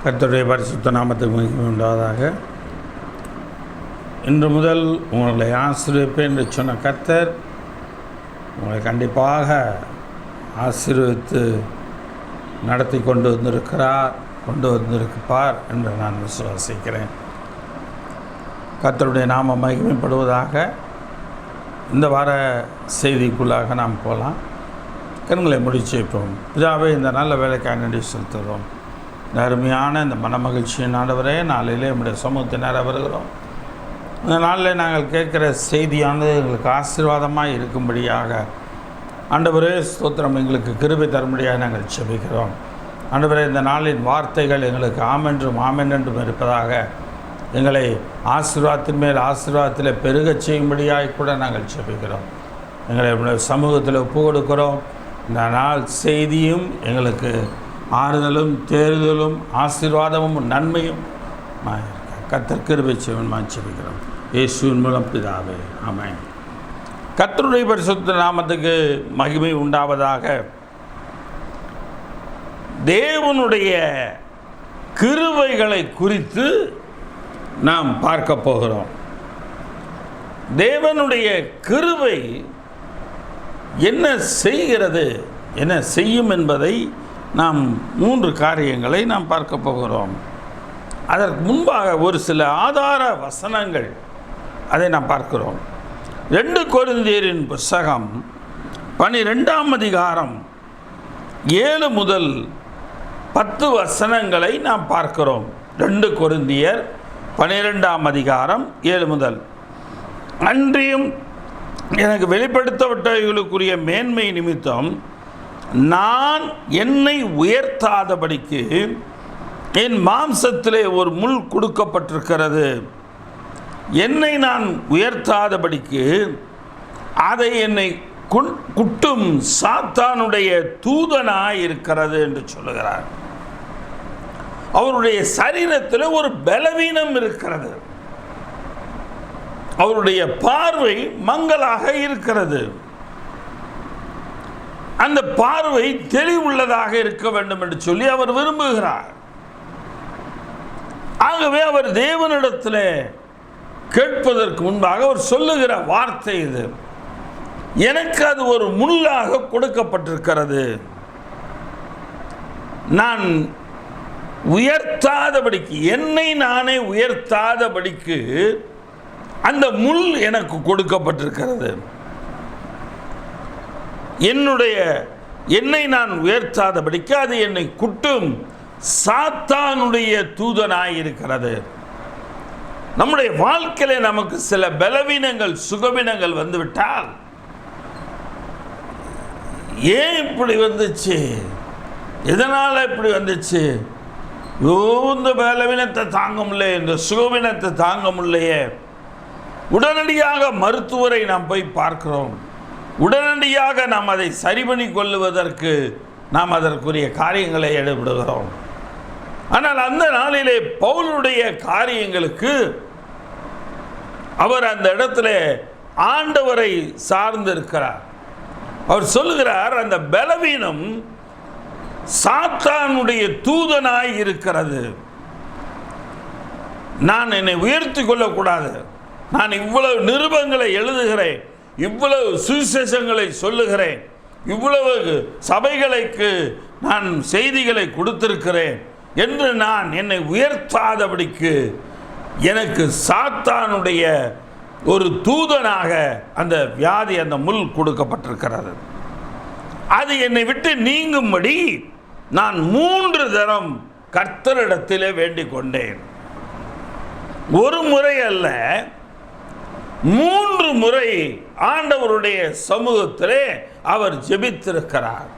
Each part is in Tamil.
கர்த்தருடைய பரிசுத்த நாமத்துக்கு மகிமை உண்டாவதாக. இன்று முதல் உங்களை ஆசீர்வதிப்பேன் என்று சொன்ன கர்த்தர் உங்களை கண்டிப்பாக ஆசீர்வதித்து நடத்தி கொண்டு வந்திருப்பார் என்று நான் விசுவாசிக்கிறேன். கர்த்தருடைய நாம மகிமைப்படுவதாக. இந்த வார செய்திக்குள்ளாக நாம் போகலாம். கண்களை முடிச்சு வைப்போம். பிதாவே, இந்த நல்ல வேலைக்காக நன்றி செலுத்துகிறோம். இந்த அருமையான இந்த மனமகிழ்ச்சியின் ஆண்டவரே, நாளிலே நம்முடைய சமூகத்தினரை வருகிறோம். இந்த நாளில் நாங்கள் கேட்குற செய்தியானது எங்களுக்கு ஆசீர்வாதமாக இருக்கும்படியாக ஆண்டவரே ஸ்தோத்திரம், எங்களுக்கு கிருபை தரும்படியாக நாங்கள் செபிக்கிறோம். ஆண்டவரே, இந்த நாளின் வார்த்தைகள் எங்களுக்கு ஆமென்றும் ஆமென்றும் இருப்பதாக, எங்களை ஆசீர்வாதத்தின் மேல் ஆசீர்வாதத்தில் பெருகச் செய்யும்படியாக கூட நாங்கள் செபிக்கிறோம். எங்களை நம்முடைய சமூகத்தில் ஒப்பு கொடுக்கிறோம். இந்த நாள் செய்தியும் எங்களுக்கு ஆறுதலும் தேறுதலும் ஆசீர்வாதமும் நன்மையும் கர்த்தர் கிருபை செய்வன் செபிக்கிறோம். இயேசுவின் மூலம் பிதாவே, ஆமென். கர்த்தருடைய பரிசுத்த நாமத்துக்கு மகிமை உண்டாவதாக. தேவனுடைய கிருபைகளை குறித்து நாம் பார்க்க போகிறோம். தேவனுடைய கிருபை என்ன செய்கிறது, என்ன செய்யும் என்பதை நாம் 3 காரியங்களை நாம் பார்க்க போகிறோம். அதற்கு முன்பாக ஒரு சில ஆதார வசனங்கள் அதை நாம் பார்க்கிறோம். 2 கொரிந்தியரின் புத்தகம் 12ஆம் அதிகாரம் 7 முதல் 10 வசனங்களை நாம் பார்க்கிறோம். 2 கொரிந்தியர் 12ஆம் அதிகாரம் 7 முதல். அன்றியும் எனக்கு வெளிப்படுத்தப்பட்டவர்களுக்குரிய மேன்மை நிமித்தம் நான் என்னை உயர்த்தாதபடிக்கு என் மாம்சத்திலே ஒரு முள் கொடுக்கப்பட்டிருக்கிறது. என்னை நான் உயர்த்தாதபடிக்கு அதை என்னை குட்டும் சாத்தானுடைய தூதனாய் இருக்கிறது என்று சொல்லுகிறார். அவருடைய சரீரத்தில் ஒரு பலவீனம் இருக்கிறது. அவருடைய பார்வை மங்கலாக இருக்கிறது. அந்த பார்வை தெளிவுள்ளதாக இருக்க வேண்டும் என்று சொல்லி அவர் விரும்புகிறார். ஆகவே அவர் தேவனிடத்தில் கேட்பதற்கு முன்பாக அவர் சொல்லுகிற வார்த்தை இது. எனக்கு அது ஒரு முள்ளாக கொடுக்கப்பட்டிருக்கிறது. நான் உயர்த்தாதபடிக்கு, என்னை நானே உயர்த்தாதபடிக்கு அந்த முள் எனக்கு கொடுக்கப்பட்டிருக்கிறது. என்னை நான் உயர்த்தாதபடிக்கு அது என்னை குட்டும் சாத்தானுடைய தூதனாய் இருக்கிறது. நம்முடைய வாழ்க்கையில நமக்கு சில பலவீனங்கள் சுகவீனங்கள் வந்துவிட்டால், ஏன் இப்படி வந்துச்சு, எதனால் இப்படி வந்துச்சு, இந்த பலவீனத்தை தாங்க முடியல, இந்த சுகவீனத்தை தாங்க முடியலையே, உடனடியாக மருத்துவரை நாம் போய் பார்க்கிறோம். உடனடியாக நாம் அதை சரி பண்ணி கொள்ளுவதற்கு நாம் அதற்குரிய காரியங்களை ஈடுபடுகிறோம். ஆனால் அந்த நாளிலே பவுலுடைய காரியங்களுக்கு அவர் அந்த இடத்துல ஆண்டவரை சார்ந்திருக்கிறார். அவர் சொல்லுகிறார், அந்த பலவீனம் சாத்தானுடைய தூதனாய் இருக்கிறது. நான் என்னை உயர்த்தி கொள்ளக்கூடாது. நான் இவ்வளவு நிருபங்களை எழுதுகிறேன், இவ்வளவு சுவிசேஷங்களை சொல்லுகிறேன், இவ்வளவு சபைகளுக்கு நான் செய்திகளை கொடுத்திருக்கிறேன் என்று நான் என்னை உயர்த்தாதபடிக்கு எனக்கு சாத்தானுடைய ஒரு தூதனாக அந்த வியாதி, அந்த முள் கொடுக்கப்பட்டிருக்கிறது. அது என்னை விட்டு நீங்கும்படி நான் 3 தரம் கர்த்தரிடத்திலே வேண்டிக் கொண்டேன். ஒரு முறை அல்ல, 3 முறை ஆண்டவருடைய சமூகத்திலே அவர் ஜெபித்திருக்கிறார்.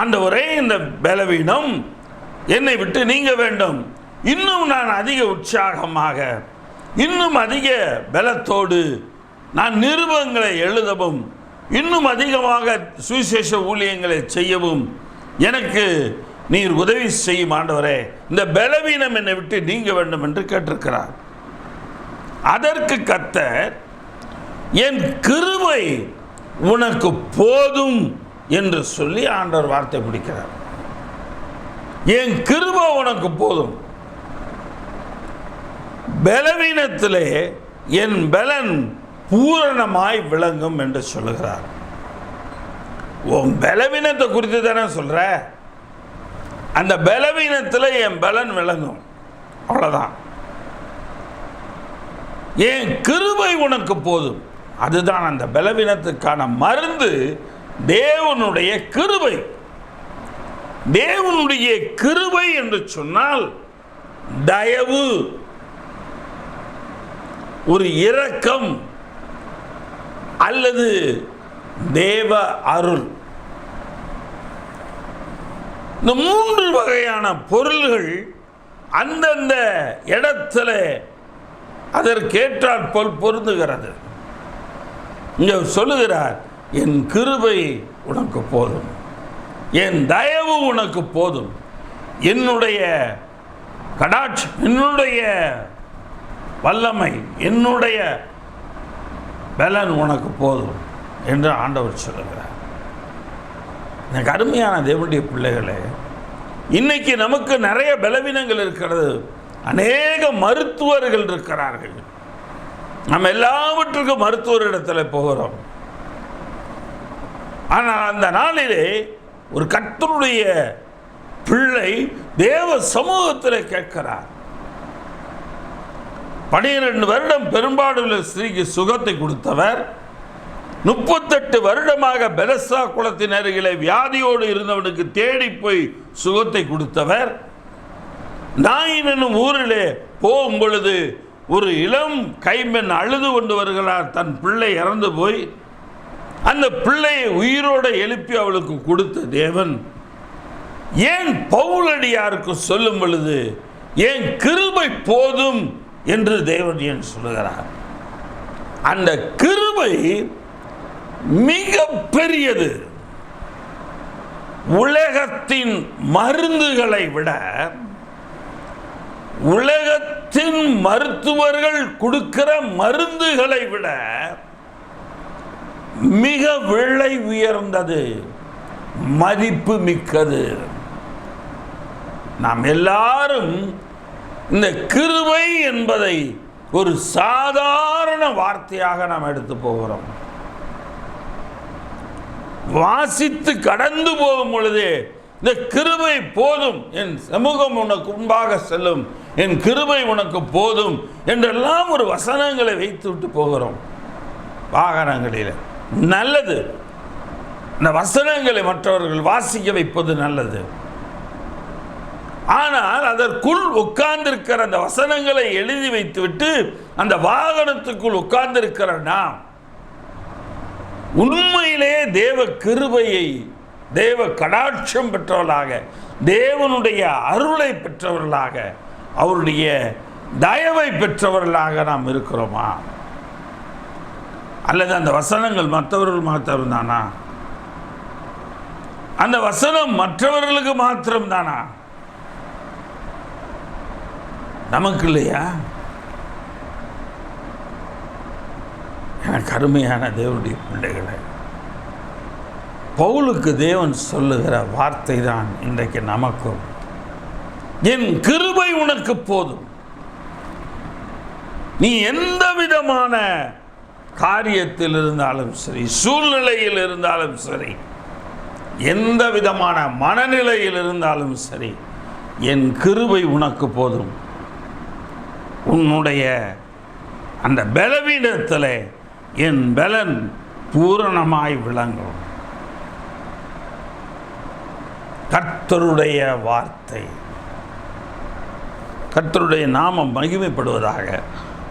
ஆண்டவரே, இந்த பலவீனம் என்னை விட்டு நீங்க வேண்டும். இன்னும் நான் அதிக உற்சாகமாக, இன்னும் அதிக பலத்தோடு நான் நிருபங்களை எழுதவும், இன்னும் அதிகமாக சுவிசேஷ ஊழியங்களை செய்யவும் எனக்கு நீர் உதவி செய்யும் ஆண்டவரே. இந்த பலவீனம் என்னை விட்டு நீங்க வேண்டும் என்று கேட்டிருக்கிறார். அதற்கு கர்த்தர், என் கிருபை உனக்கு போதும் என்று சொல்லி ஆண்டவர் வார்த்தை பிடிக்கிறார். என் கிருபை உனக்கு போதும், பலவீனத்திலே என் பலன் பூரணமாய் விளங்கும் என்று சொல்லுகிறார். உன் பலவீனத்தை குறித்து தானே சொல்ற, அந்த பலவீனத்தில் என் பலன் விளங்கும், அவ்வளவுதான். என் கிருபை உனக்கு போதும், அதுதான் அந்த பலவீனத்துக்கான மருந்து. தேவனுடைய கிருபை. தேவனுடைய கிருபை என்று சொன்னால் தயவு, ஒரு இரக்கம் அல்லது தேவ அருள். இந்த மூன்று வகையான பொருள்கள் அந்தந்த இடத்துல அதற்கேற்றாற் போல் பொருந்துகிறது. இங்கே சொல்லுகிறார், என் கிருபை உனக்கு போதும், என் தயவு உனக்கு போதும், என்னுடைய கடாட்சம், என்னுடைய வல்லமை, என்னுடைய பலன் உனக்கு போதும் என்று ஆண்டவர் சொல்லுகிறார். எனக்கு அருமையான தேவனுடைய பிள்ளைகளே, இன்னைக்கு நமக்கு நிறைய பலவீனங்கள் இருக்கிறது. அநேக மருத்துவர்கள் இருக்கிறார்கள். நம்ம எல்லாவற்றுக்கும் மருத்துவரிடத்தில் போகிறோம். ஆனால் அந்த நாளிலே ஒரு கர்த்தருடைய பிள்ளை தேவ சமூகத்தில் கேட்கிறார். 12 வருடம் பெரும்பாடுள்ள ஸ்திரீக்கு சுகத்தை கொடுத்தவர், 38 வருடமாக பெலசா குளத்தின் அருகிலே வியாதியோடு இருந்தவனுக்கு தேடி போய் சுகத்தை கொடுத்தவர், நாயின் என்னும் ஊரிலே போகும் பொழுது ஒரு இளம் கைம்பெண் அழுது கொண்டு வருகிறார். தன் பிள்ளை இறந்து போய் அந்த பிள்ளையை உயிரோடு எழுப்பி அவளுக்கு கொடுத்த தேவன், ஏன் பவுலடியாருக்கு சொல்லும் பொழுது ஏன் கிருபை போதும் என்று தேவன் ஏன் சொல்லுகிறார்? அந்த கிருபை மிக பெரியது. உலகத்தின் மருந்துகளை விட, உலகத்தின் மருத்துவர்கள் கொடுக்கிற மருந்துகளை விட மிக விலை உயர்ந்தது, மதிப்பு மிக்கது. நாம் எல்லாரும் இந்த கிருபை என்பதை ஒரு சாதாரண வார்த்தையாக நாம் எடுத்து போகிறோம். வாசித்து கடந்து போகும் பொழுது இந்த கிருபை போதும், என் சமூகம் உனக்கு முன்பாக செல்லும், என் கிருபை உனக்கு போதும் என்றெல்லாம் ஒரு வசனங்களை வைத்து விட்டு போகிறோம் வாகனங்களில். நல்லது, இந்த வசனங்களை மற்றவர்கள் வாசிக்க வைப்பது நல்லது. ஆனால் அதற்குள் உட்கார்ந்திருக்கிற அந்த வசனங்களை எழுதி வைத்துவிட்டு அந்த வாகனத்துக்குள் உட்கார்ந்திருக்கிற நாம் உண்மையிலே தேவ கிருபையை, தேவ கடாட்சம் பெற்றவர்களாக, தேவனுடைய அருளை பெற்றவர்களாக, அவருடைய தயவை பெற்றவர்களாக நாம் இருக்கிறோமா? அல்லது அந்த வசனங்கள் மற்றவர்கள் மாத்திரம் தானா? அந்த வசனம் மற்றவர்களுக்கு மாத்திரம் தானா? நமக்கு இல்லையா? எனக்கு அருமையான தேவனுடைய பிள்ளைகளை, பவுலுக்கு தேவன் சொல்லுகிற வார்த்தை தான் இன்றைக்கு நமக்கும். என் கிருபை உனக்கு போதும். நீ எந்த விதமான காரியத்தில் இருந்தாலும் சரி, சூழ்நிலையில் இருந்தாலும் சரி, எந்த விதமான மனநிலையில் இருந்தாலும் சரி, என் கிருபை உனக்கு போதும். உன்னுடைய அந்த பலவீனத்தில் என் பலன் பூரணமாய் விளங்கும். கர்த்தருடைய வார்த்தை, கர்த்தருடைய நாமம் மகிமைப்படுவதாக.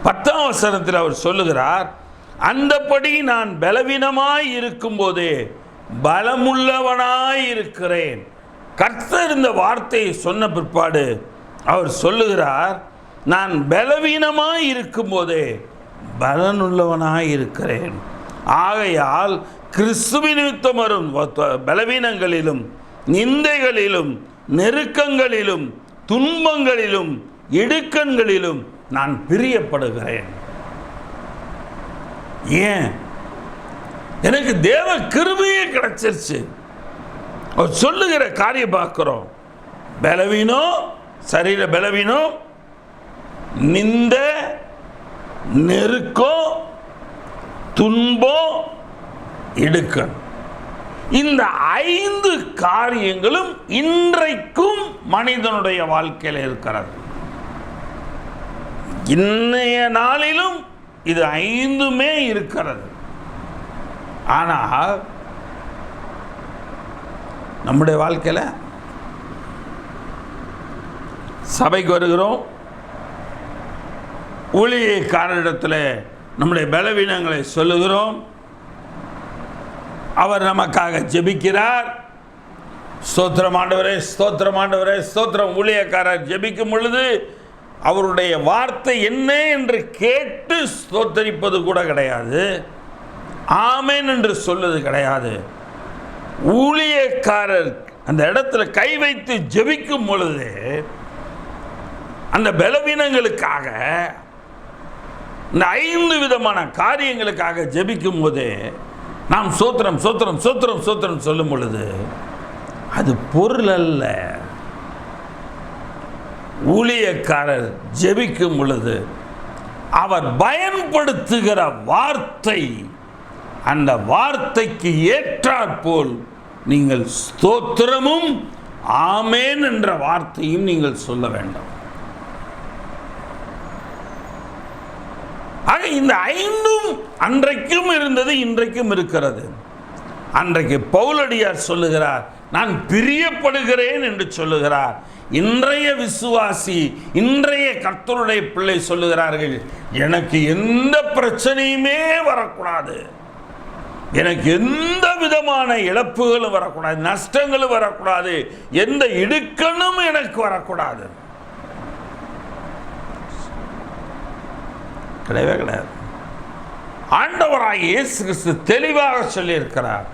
10ஆம் வசனத்தில் அவர் சொல்லுகிறார், அந்தபடி நான் பலவீனமாய் இருக்கும் போதே பலமுள்ளவனாய் இருக்கிறேன். கர்த்தர் இந்த வார்த்தையை சொன்ன பிற்பாடு அவர் சொல்லுகிறார், நான் பலவீனமாய் இருக்கும் போதே பலனுள்ளவனாய் இருக்கிறேன். ஆகையால் கிறிஸ்துவின் நிமித்தம் வரும் பலவீனங்களிலும், நிந்தைகளிலும், நெருக்கங்களிலும், துன்பங்களிலும், இடுக்கண்களிலும் நான் பிரியப்படுகிறேன். ஏன்? எனக்கு தேவ கிருபையே கிடைச்சிருச்சு. அவர் சொல்லுகிற காரியம் பார்க்கிறோம். பலவீனம், சரீர பலவீனம், நிந்த, நெருக்கம், துன்பம், இடுக்கண். இந்த 5 காரியங்களும் இன்றைக்கும் மனிதனுடைய வாழ்க்கையில் இருக்கிறது. இன்னைய நாளிலும் இது 5மே இருக்கிறது. ஆனால் நம்முடைய வாழ்க்கையில் சபைக்கு வருகிறோம், ஊழியக்காரரிடத்தில் நம்முடைய பலவீனங்களை சொல்லுகிறோம், அவர் நமக்காக ஜெபிக்கிறார். ஸ்தோத்திரம் ஆண்டவரே, ஸ்தோத்திரம் ஆண்டவரே, ஸ்தோத்திரம். ஊழியக்காரர் ஜெபிக்கும் பொழுது அவருடைய வார்த்தை என்ன என்று கேட்டு ஸ்தோத்தரிப்பது கூட கிடையாது, ஆமென் என்று சொல்வது கிடையாது. ஊழியக்காரர் அந்த இடத்துல கை வைத்து ஜெபிக்கும் பொழுது அந்த பலவீனங்களுக்காக, இந்த 5 விதமான காரியங்களுக்காக ஜெபிக்கும் போது நாம் சோத்திரம் சோத்திரம் சோத்திரம் சோத்திரம் சொல்லும் பொழுது அது பொருள் அல்ல. ஊழியக்காரர் ஜெபிக்கும் பொழுது அவர் பயன்படுத்துகிற வார்த்தை, அந்த வார்த்தைக்கு ஏற்றாற்போல் நீங்கள் ஸ்தோத்திரமும் ஆமேன் என்ற வார்த்தையும் நீங்கள் சொல்ல வேண்டும். ஆக இந்த 5ம் அன்றைக்கும் இருந்தது, இன்றைக்கும் இருக்கிறது. அன்றைக்கு பவுலடியார் சொல்லுகிறார், நான் பிரியப்படுகிறேன் என்று சொல்லுகிறார். இன்றைய விசுவாசி, இன்றைய கர்த்தருடைய பிள்ளை சொல்லுகிறார்கள், எனக்கு எந்த பிரச்சனையுமே வரக்கூடாது, எனக்கு எந்த விதமான இழப்புகளும் வரக்கூடாது, நஷ்டங்களும் வரக்கூடாது, எந்த இடுக்கணும் எனக்கு வரக்கூடாது. கிடையவே கிடையாது. ஆண்டவராகிய இயேசு கிறிஸ்து தெளிவாக சொல்லியிருக்கிறார்,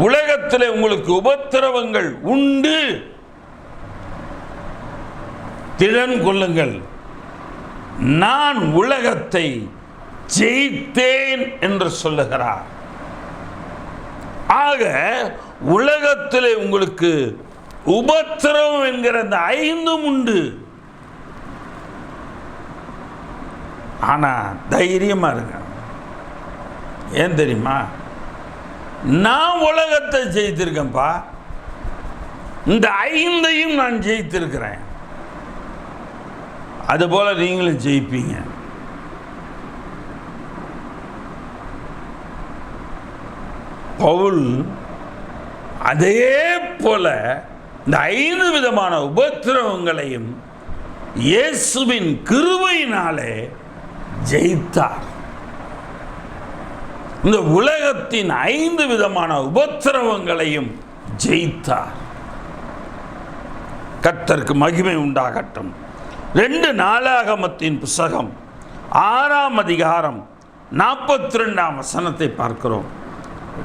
உலகத்தில் உங்களுக்கு உபத்திரவங்கள் உண்டு, திடன் கொள்ளுங்கள், நான் உலகத்தை ஜெயித்தேன் என்று சொல்லுகிறார். ஆக உலகத்தில் உங்களுக்கு உபத்திரவம் என்கிற அந்த 5ம் உண்டு. ஆனா தைரியமா இருங்க. ஏன் தெரியுமா? நான் உலகத்தை ஜெயித்திருக்கேன்ப்பா, இந்த 5ஐயும் நான் ஜெயித்திருக்கிறேன். அதுபோல நீங்களும் ஜெயிப்பீங்க. பவுல் அதே போல இந்த 5 விதமான உபத்திரவங்களையும் இயேசுவின் கிருபையினாலே ஜெயித்தார். இந்த உலகத்தின் 5 விதமான உபத்திரவங்களையும் ஜெயித்தார். கர்த்தருக்கு மகிமை உண்டாகட்டும். 2 நாளாகமத்தின் புத்தகம் 6ஆம் அதிகாரம் 42ஆம் வசனத்தை பார்க்கிறோம்.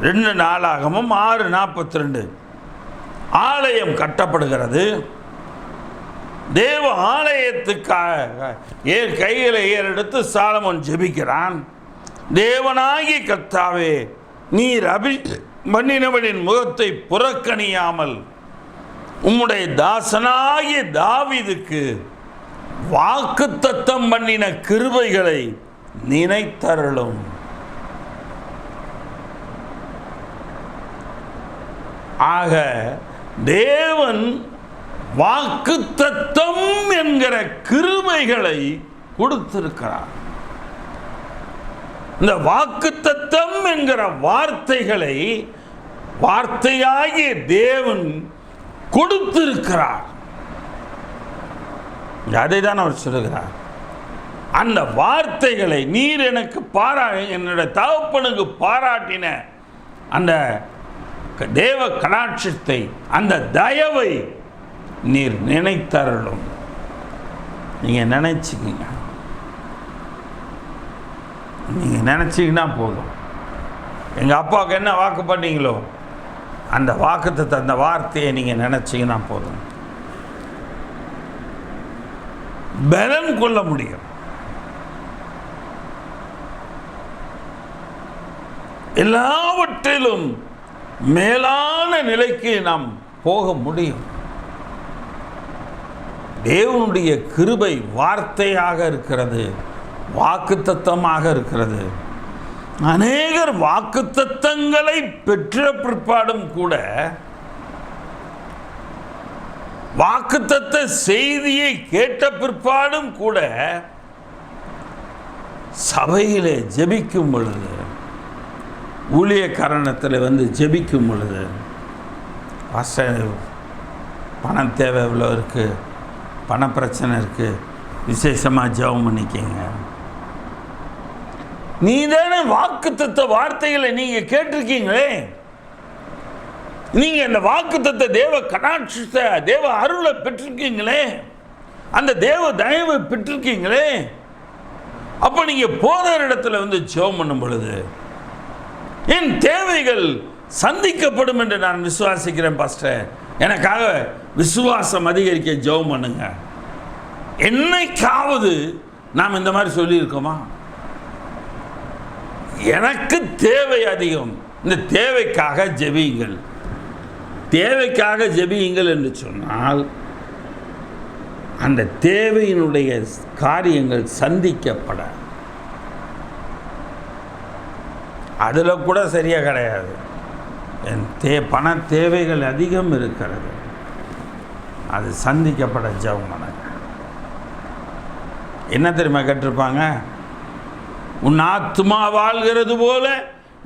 2 நாளாகமம் 6:42. ஆலயம் கட்டப்படுகிறது. தேவ ஆலயத்துக்காக கைகளை ஏறெடுத்து சாலமோன் ஜெபிக்கிறான். தேவனாகிய கர்த்தாவே, நீர் பண்ணினவனின் முகத்தை புறக்கணியாமல் உம்முடைய தாசனாகிய தாவீதுக்கு வாக்குத்தத்தம் பண்ணின கிருபைகளை நினைத்தருளும். ஆக தேவன் வாக்குத்தத்தம் என்கிற கிருபைகளை கொடுத்திருக்கிறார். இந்த வாக்குத்தத்தம் என்கிற வார்த்தைகளை வார்த்தையாகிய தேவன் கொடுத்திருக்கிறார். அதை தான் அவர் சொல்லுகிறார். அந்த வார்த்தைகளை நீர் எனக்கு என்னுடைய தகப்பனுக்கு பாராட்டின அந்த தேவ கடாட்சத்தை, அந்த தயவை நீர் நினைத்தருளும். நீங்க நினைச்சுக்கீங்க, நீங்க நினைச்சீங்கன்னா போதும். எங்க அப்பாவுக்கு என்ன வாக்கு பண்ணீங்களோ அந்த வாக்குத்தத்தை, அந்த வார்த்தையை நீங்க நினைச்சீங்கன்னா போதும், பலன் கொள்ள முடியும். எல்லாவற்றிலும் மேலான நிலைக்கு நாம் போக முடியும். தேவனுடைய கிருபை வார்த்தையாக இருக்கிறது, வாக்குத்தத்தமாக இருக்கிறது. அநேகர் வாக்குத்தத்தங்களை பெற்ற பிற்பாடும் கூட, வாக்குத்தத்த செய்தியை கேட்ட பிற்பாடும் கூட சபையிலே ஜெபிக்கும் பொழுது, ஊழிய காரணத்தில் ஜெபிக்கும் பொழுது, பணம் தேவை இவ்வளோ இருக்குது, பண பிரச்சனை இருக்குது, விசேஷமாக ஜெபம் பண்ணிக்கங்க. நீ தானே வாக்குத்தத்த வார்த்தைகளை நீங்கள் கேட்டிருக்கீங்களே, நீங்கள் அந்த வாக்குத்தத்த தேவ கடாட்சத்தை, தேவ அருளை பெற்றிருக்கீங்களே, அந்த தேவ தயவை பெற்றிருக்கீங்களே. அப்போ நீங்கள் போகிற இடத்துல ஜெபம் பண்ணும் பொழுது என் தேவைகள் சந்திக்கப்படும் என்று நான் விசுவாசிக்கிறேன் பாஸ்டர். எனக்காக விசுவாசம் அதிகரிக்க ஜெபம் பண்ணுங்க. என்னைக்காவது நாம் இந்த மாதிரி சொல்லியிருக்கோமா? எனக்கு தேவை அதிகம், இந்த தேவைக்காக ஜெபியுங்கள், தேவைக்காக ஜெபியுங்கள் என்று சொன்னால் அந்த தேவையினுடைய காரியங்கள் சந்திக்கப்பட, அதில் கூட சரியாக கிடையாது. என் பண தேவைகள் அதிகம் இருக்கிறது, அது சந்திக்கப்பட ஜெபம் பண்ணுங்க. என்ன தெரியுமா கேட்டிருப்பாங்க? உன் ஆத்துமா வாழ்கிறது போல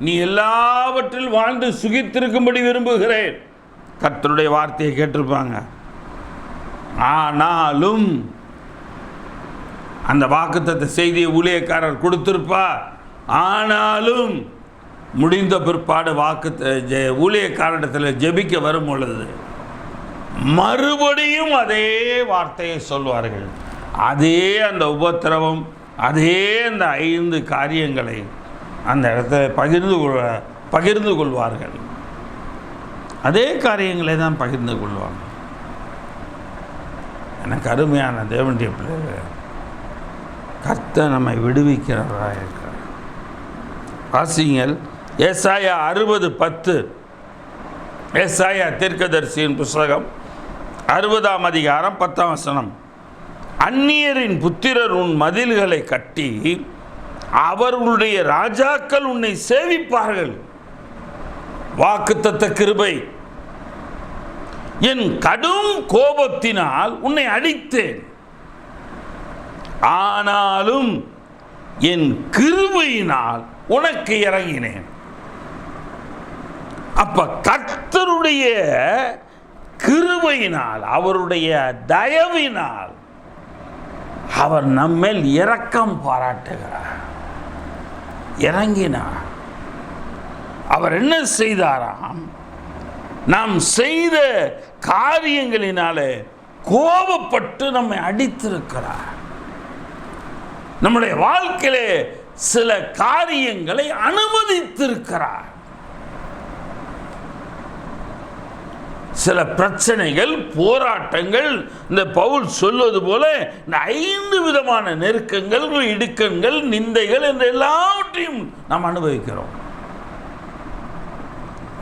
நீ எல்லாவற்றில் வாழ்ந்து சுகித்திருக்கும்படி விரும்புகிறேன். கர்த்தருடைய வார்த்தையை கேட்டிருப்பாங்க. ஆனாலும் அந்த வாக்குத்தத்த செய்தியை ஊழியக்காரர் கொடுத்திருப்பா. ஆனாலும் முடிந்த பிற்பாடு ஊழியக்காரத்தில் ஜெபிக்க வரும் பொழுது மறுபடியும் அதே வார்த்தையை சொல்வார்கள். அதே அந்த உபத்திரவம், அதே அந்த 5 காரியங்களை அந்த இடத்துல பகிர்ந்து கொள்வார்கள். அதே காரியங்களை தான் பகிர்ந்து கொள்வாங்க. எனக்கு அருமையான தேவனுடைய பிள்ளைகள், கர்த்தர் நம்மை விடுவிக்கிறவராக இருக்கிறார். வாசிங்கள் ஏசாயா 60:10. ஏசாயா தீர்க்கதரிசியின் புஸ்தகம் 60ஆம் அதிகாரம் 10ஆம் வசனம். அந்நியரின் புத்திரர் உன் மதில்களை கட்டி அவர்களுடைய ராஜாக்கள் உன்னை சேவிப்பார்கள். வாக்குத்தத்த கிருபை. என் கடும் கோபத்தினால் உன்னை அடித்தேன், ஆனாலும் என் கிருபையினால் உனக்கு இறங்கினேன். அப்ப கர்த்தருடைய கிருபையினால், அவருடைய தயவினால் அவர் நம்மேல் இரக்கம் பாராட்டுகிறார். இறங்கினார். அவர் என்ன செய்தாராம்? நாம் செய்த காரியங்களினாலே கோபப்பட்டு நம்மை அடித்திருக்கிறார். நம்முடைய வாழ்க்கையிலே சில காரியங்களை அனுமதித்திருக்கிறார். சில பிரச்சனைகள், போராட்டங்கள், இந்த பவுல் சொல்வது போல இந்த 5 விதமான நெருக்கங்கள், இடுக்கண்கள், நிந்தைகள் என்ற எல்லாவற்றையும் நாம் அனுபவிக்கிறோம்.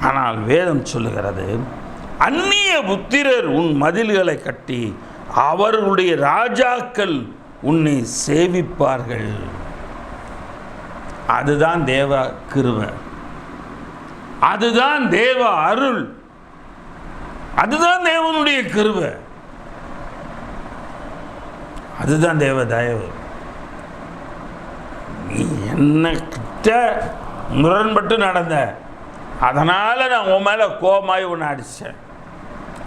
ஆனால் வேதம் சொல்லுகிறது, அந்நிய புத்திரர் உன் மதில்களை கட்டி அவர்களுடைய ராஜாக்கள் உன்னை சேவிப்பார்கள். அதுதான் தேவ கிருபை, அதுதான் தேவ அருள், அதுதான் தேவனுடைய கிருபை, அதுதான் தேவ தயவு. நீ என்ன கிட்ட முரண்பட்டு நடந்த, அதனால நான் உன் மேல கோபமாய் உன்னை அடிச்சேன்,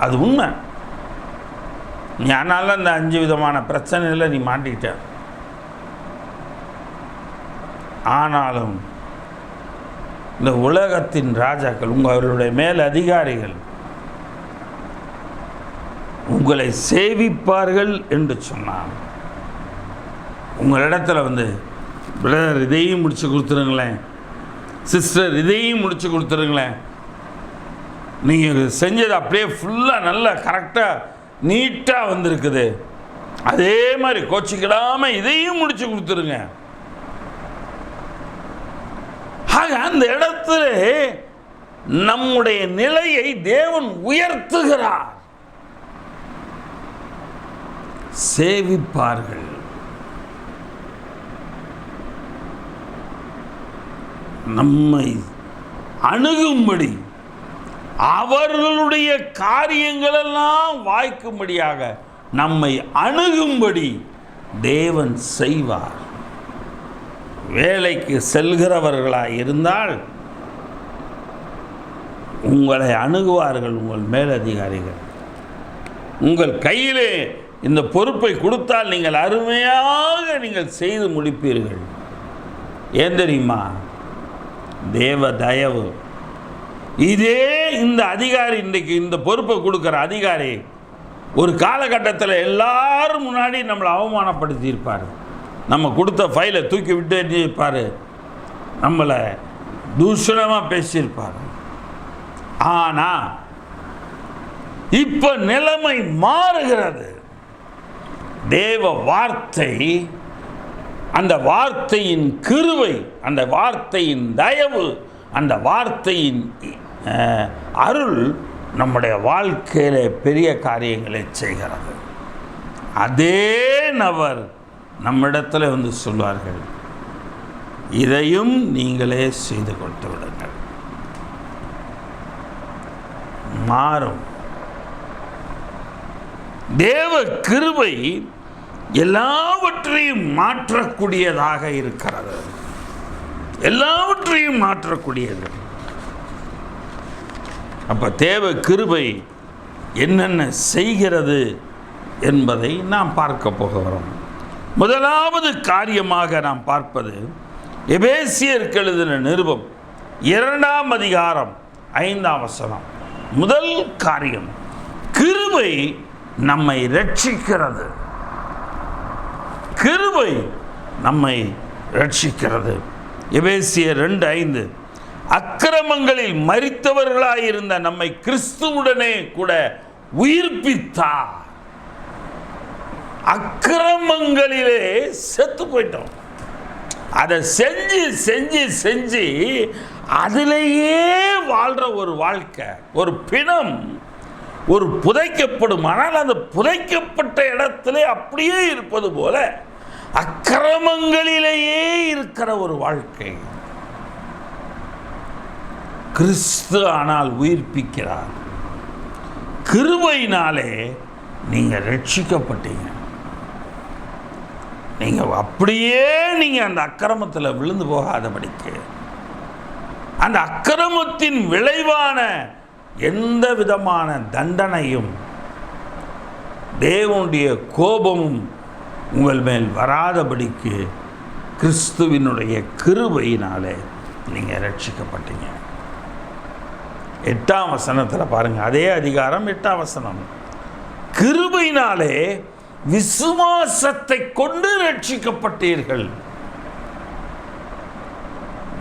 அது உண்மை. நீ ஆனாலும் அந்த 5 விதமான பிரச்சனையில் நீ மாட்டிக்கிட்ட. ஆனாலும் இந்த உலகத்தின் ராஜாக்கள், உங்களுடைய மேல் அதிகாரிகள் உங்களை சேவிப்பார்கள் என்று சொன்னார். உங்களிடத்தில் பிரதர் இதையும் முடிச்சு கொடுத்துருங்களேன், சிஸ்டர் இதையும் முடிச்சு கொடுத்துருங்களேன், நீங்கள் செஞ்சது அப்படியே ஃபுல்லாக நல்லா கரெக்டாக நீட்டாக வந்திருக்குது, அதே மாதிரி கோச்சிக்கிடாமல் இதையும் முடிச்சு கொடுத்துருங்க. ஆக அந்த இடத்துல நம்முடைய நிலையை தேவன் உயர்த்துகிறார். சேவிப்பார்கள். நம்மை அணுகும்படி, அவர்களுடைய காரியங்களெல்லாம் வாய்க்கும்படியாக நம்மை அணுகும்படி தேவன் செய்வார். வேலைக்கு செல்கிறவர்களாய் இருந்தால் உங்களை அணுகுவார்கள் உங்கள் மேலதிகாரிகள். உங்கள் கையிலே இந்த பொறுப்பை கொடுத்தால் நீங்கள் அருமையாக நீங்கள் செய்து முடிப்பீர்கள். ஏன் தெரியுமா? தேவ தயவு. இதே இந்த அதிகாரி, இன்றைக்கு இந்த பொறுப்பை கொடுக்குற அதிகாரி ஒரு காலகட்டத்தில் எல்லாரும் முன்னாடி நம்மளை அவமானப்படுத்தியிருப்பார். நம்ம கொடுத்த ஃபைலை தூக்கி விட்டு இருப்பார், நம்மளை தூஷணமாக பேசியிருப்பார். ஆனால் இப்போ நிலைமை மாறுகிறது. தேவ வார்த்தை, அந்த வார்த்தையின் கிருபை, அந்த வார்த்தையின் தயவு, அந்த வார்த்தையின் அருள் நம்முடைய வாழ்க்கையில் பெரிய காரியங்களை செய்கிறது. அதே நபர் நம்மிடத்தில் வந்து சொல்வார்கள், இதையும் நீங்களே செய்து கொடுத்து விடுங்கள். மாறும். தேவ கிருபை எல்லாவற்றையும் மாற்றக்கூடியதாக இருக்கிறது. எல்லாவற்றையும் மாற்றக்கூடியது. அப்ப தேவ கிருபை என்னென்ன செய்கிறது என்பதை நாம் பார்க்க போகிறோம். முதலாவது காரியமாக நாம் பார்ப்பது எபேசியருக்கு எழுதின நிருபம் 2ஆம் அதிகாரம் 5ஆம் வசனம். முதல் காரியம், கிருபை நம்மை ரட்சிக்கிறது. கிருபை நம்மை ரட்சிக்கிறது. எபேசியர் 2:5, அக்கிரமங்களில் மரித்தவர்களாயிருந்த நம்மை கிறிஸ்துவுடனே கூட உயிர்ப்பித்தார். அக்கிரமங்களிலே செத்து போயிட்டோம். அதை செஞ்சு செஞ்சு செஞ்சு அதிலேயே வாழ்கிற ஒரு வாழ்க்கை, ஒரு பிணம், ஒரு புதைக்கப்படும். ஆனால் அந்த புதைக்கப்பட்ட இடத்திலே அப்படியே இருப்பது போல அக்கிரமங்களிலேயே இருக்கிற ஒரு வாழ்க்கை. கிறிஸ்து ஆனால் உயிர்ப்பிக்கிறார். கிருபையினாலே நீங்கள் ரட்சிக்கப்பட்டீங்க. நீங்கள் அப்படியே நீங்கள் அந்த அக்கிரமத்தில் விழுந்து போகாதபடிக்கு, அந்த அக்கிரமத்தின் விளைவான எந்த விதமான தண்டனையும் தேவனுடைய கோபமும் உங்கள் மேல் வராதபடிக்கு கிறிஸ்துவினுடைய கிருபையினாலே நீங்கள் ரட்சிக்கப்பட்டீங்க. 8ஆம் வசனத்தில் பாருங்கள், அதே அதிகாரம் 8ஆம் வசனம். கிருபையினாலே விசுவாசத்தை கொண்டு ரட்சிக்கப்பட்டீர்கள்.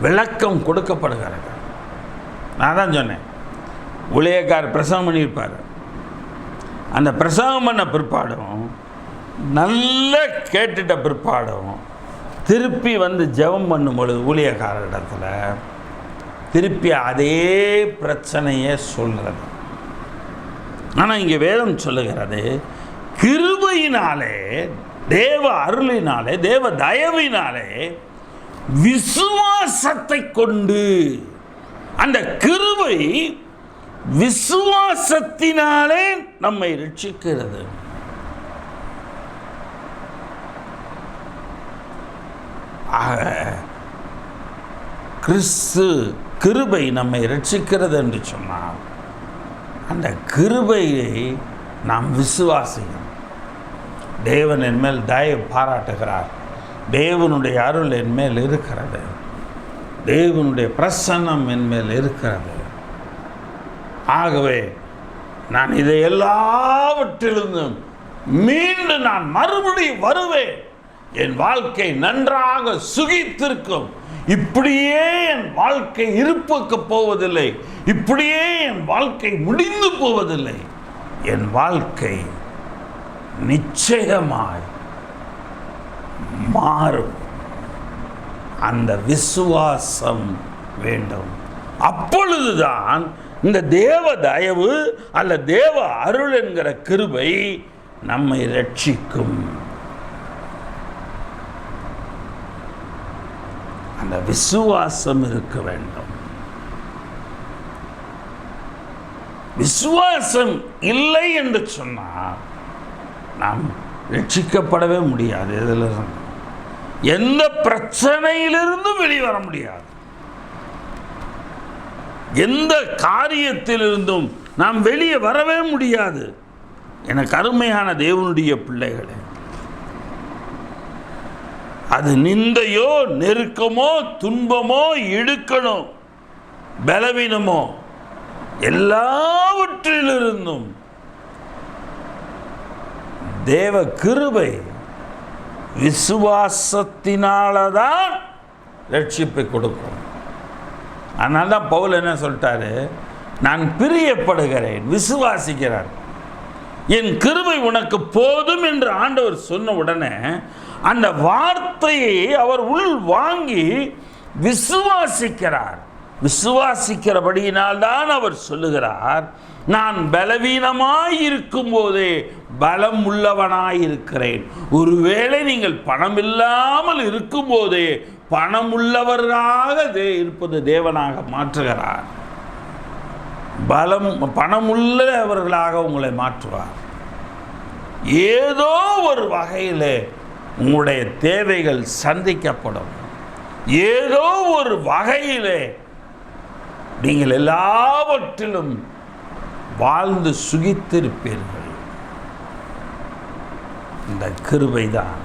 விளக்கம் கொடுக்கப்படுகிறது. நான் தான் சொன்னேன், ஊழியக்காரர் பிரசவம் பண்ணியிருப்பார். அந்த பிரசவம் பண்ண பிற்பாடும், நல்லா கேட்டுட்ட பிற்பாடும், திருப்பி வந்து ஜெபம் பண்ணும் பொழுது ஊழியக்காரரிடத்தில் திருப்பி அதே பிரச்சனையே சொல்கிறது. ஆனால் இங்கே வேதம் சொல்லுகிறது, கிருபையினாலே, தேவ அருளினாலே, தேவ தயவினாலே, விசுவாசத்தை கொண்டு, அந்த கிருபை விசுவாசத்தினாலே நம்மை ரட்சிக்கிறது. கிறிஸ்து கிருபை நம்மை ரட்சிக்கிறது என்று சொன்னால், அந்த கிருபையை நாம் விசுவாசிக்கணும். தேவன் என் மேல் தயவு பாராட்டுகிறார், தேவனுடைய அருள் என் மேல் இருக்கிறது, தேவனுடைய பிரசன்னம் என் மேல் இருக்கிறது. ஆகவே நான் இதை எல்லாவற்றிலிருந்தும் மீண்டு நான் மறுபடியும் வருவேன். என் வாழ்க்கை நன்றாக சுகித்திருக்கும். இப்படியே என் வாழ்க்கை இருப்புக்க போவதில்லை, இப்படியே என் வாழ்க்கை முடிந்து போவதில்லை. என் வாழ்க்கை நிச்சயமாய் மாறும். அந்த விசுவாசம் வேண்டும். அப்பொழுதுதான் இந்த தேவ தயவு அல்ல தேவ அருள் என்கிற கிருபை நம்மை ரட்சிக்கும். அந்த விசுவாசம் இருக்க வேண்டும். விசுவாசம் இல்லை என்று சொன்னால் நாம் ரட்சிக்கப்படவே முடியாது. இதிலிருந்து எந்த பிரச்சனையிலிருந்தும் வெளிவர முடியாது. எந்த காரியத்திலிருந்தும் நாம் வெளியே வரவே முடியாது. எனக்கு அருமையான தேவனுடைய பிள்ளைகளே, அது நிந்தையோ, நெருக்கமோ, துன்பமோ, இடுக்கணோ, பலவீனமோ, எல்லாவற்றிலிருந்தும் தேவ கிருபை விசுவாசத்தினால்தான் ரட்சிப்பை கொடுக்கும். அதனால தான் பவுல் என்ன சொல்லிட்டாரு, நான் பிரியப்படுகிறேன், விசுவாசிக்கிறார், என் கிருபை உனக்கு போதும் என்று ஆண்டவர் சொன்ன உடனே அந்த வார்த்தையை அவர் உள் வாங்கி விசுவாசிக்கிறார். விசுவாசிக்கிறபடியினால்தான் அவர் சொல்லுகிறார், நான் பலவீனமாய் இருக்கும் போதே பலம் உள்ளவனாயிருக்கிறேன். ஒருவேளை நீங்கள் பணம் இல்லாமல் இருக்கும் போதே பணமுள்ளவராக இருப்பது தேவனாக மாற்றுகிறார். பணமுள்ளவர்களாக உங்களை மாற்றுவார். ஏதோ ஒரு வகையில் உங்களுடைய தேவைகள் சந்திக்கப்படும். ஏதோ ஒரு வகையில் நீங்கள் எல்லாவற்றிலும் வாழ்ந்து சுகித்திருப்பீர்கள். இந்த கிருபைதான்.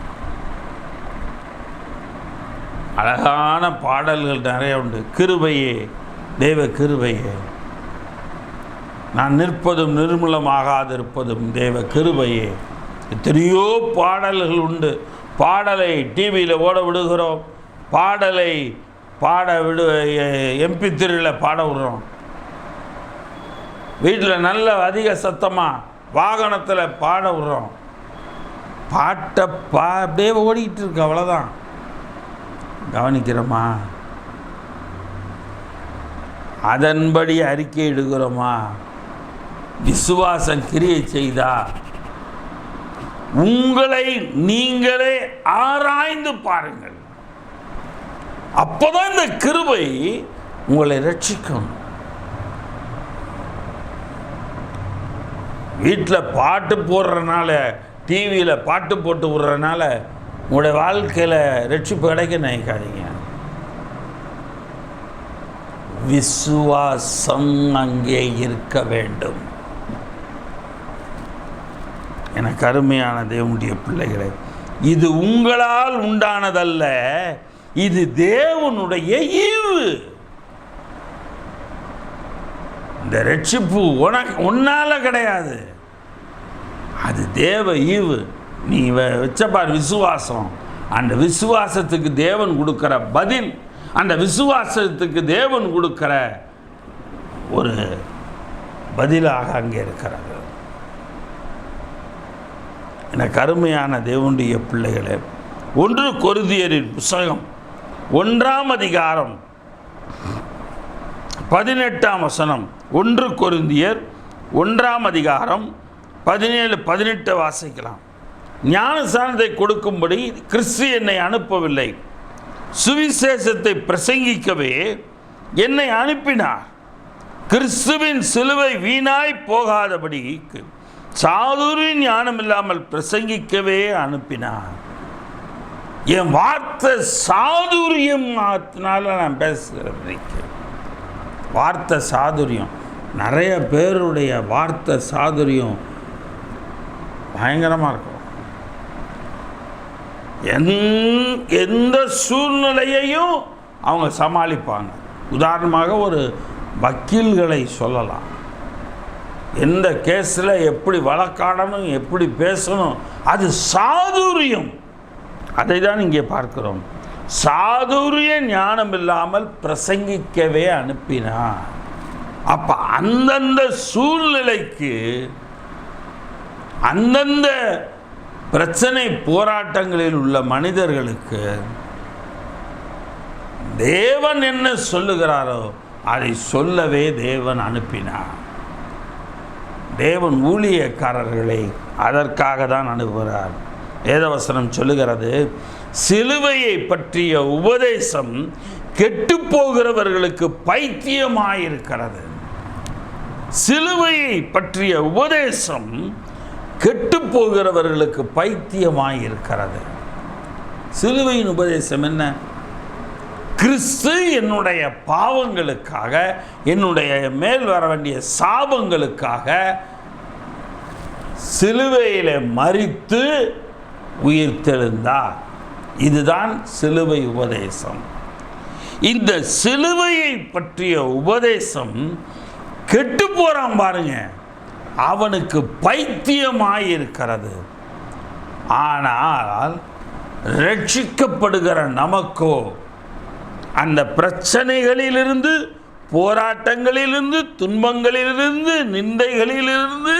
அழகான பாடல்கள் நிறைய உண்டு. கிருபையே, தேவ கிருபையே, நான் நிற்பதும் நிர்மூலமாகாதிருப்பதும் தேவ கிருபையே. எத்தனையோ பாடல்கள் உண்டு. பாடலை டிவியில் ஓட விடுகிறோம், பாடலை MP3 பாட விடுறோம், வீட்டில் நல்ல அதிக சத்தமாக வாகனத்தில் பாட விடுறோம். பாட்டை அப்படியே ஓடிக்கிட்டு இருக்கு, அவ்வளோதான். கவனிக்கிறோமா? அதன்படி அறிக்கை இடுகிறோமா? விசுவாசம் கிரியை செய்தா? உங்களை நீங்களே ஆராய்ந்து பாருங்கள். அப்போதான் இந்த கிருபை உங்களை ரட்சிக்கும். வீட்டில் பாட்டு போடுறதுனால, டிவியில் பாட்டு போட்டு விடுறதுனால உங்களுடைய வாழ்க்கையில் ரட்சிப்பு கிடைக்க நினைக்காதீங்க. விசுவாசம் அங்கே இருக்க வேண்டும். எனக்கு அருமையான தேவனுடைய பிள்ளைகளே, இது உங்களால் உண்டானதல்ல, இது தேவனுடைய ஈவு. இந்த ரட்சிப்பு உன்னால கிடையாது, அது தேவ ஈவு. நீ வச்சப்பார் விசுவாசம், அந்த விசுவாசத்துக்கு தேவன் கொடுக்கிற பதில், அந்த விசுவாசத்துக்கு தேவன் கொடுக்கிற ஒரு பதிலாக அங்கே இருக்கிறது. எனக்கு அருமையான தேவனுடைய பிள்ளைகளே, 1 கொரிந்தியரின் புத்தகம் 1ஆம் அதிகாரம் 18ஆம் வசனம். 1 கொரிந்தியர் 1ஆம் அதிகாரம் 17-18 வாசிக்கலாம். ஞானஸ்நானத்தை கொடுக்கும்படி கிறிஸ்து என்னை அனுப்பவில்லை, சுவிசேஷத்தை பிரசங்கிக்கவே என்னை அனுப்பினார். கிறிஸ்துவின் சிலுவை வீணாய் போகாதபடி சாதுரிய ஞானம் இல்லாமல் பிரசங்கிக்கவே அனுப்பினார். என் வார்த்தை சாதுரியத்தினால நான் பேசுகிறேன். வார்த்தை சாதுரியம். நிறைய பேருடைய வார்த்தை சாதுரியம் பயங்கரமாக இருக்கும். எந்த சூழ்நிலையையும் அவங்க சமாளிப்பாங்க. உதாரணமாக ஒரு வக்கீல்களை சொல்லலாம். எந்த கேஸில் எப்படி வழக்காடணும், எப்படி பேசணும், அது சாதுரியம். அதை தான் இங்கே பார்க்கிறோம். சாதுரிய ஞானம் இல்லாமல் பிரசங்கிக்கவே அனுப்பினார். அப்போ அந்தந்த சூழ்நிலைக்கு, அந்தந்த பிரச்சனை போராட்டங்களில் உள்ள மனிதர்களுக்கு தேவன் என்ன சொல்லுகிறாரோ அதை சொல்லவே தேவன் அனுப்பினார். தேவன் ஊழியக்காரர்களை அதற்காக தான் அனுப்புகிறார். வேதவசனம் சொல்லுகிறது, சிலுவையை பற்றிய உபதேசம் கெட்டுப்போகிறவர்களுக்கு பைத்தியமாயிருக்கிறது. சிலுவையை பற்றிய உபதேசம் கெட்டுப்போகிறவர்களுக்கு பைத்தியமாயிருக்கிறது. சிலுவையின் உபதேசம் என்ன? கிறிஸ்து என்னுடைய பாவங்களுக்காக, என்னுடைய மேல் வர வேண்டிய சாபங்களுக்காக சிலுவையில் மரித்து உயிர்த்தெழுந்தார். இதுதான் சிலுவை உபதேசம். இந்த சிலுவையை பற்றிய உபதேசம் கெட்டு போறான் பாருங்க, அவனுக்கு பைத்தியமாயிருக்கிறது. ஆனால் ரட்சிக்கப்படுகிற நமக்கோ அந்த பிரச்சனைகளிலிருந்து, போராட்டங்களிலிருந்து, துன்பங்களிலிருந்து, நிந்தைகளிலிருந்து,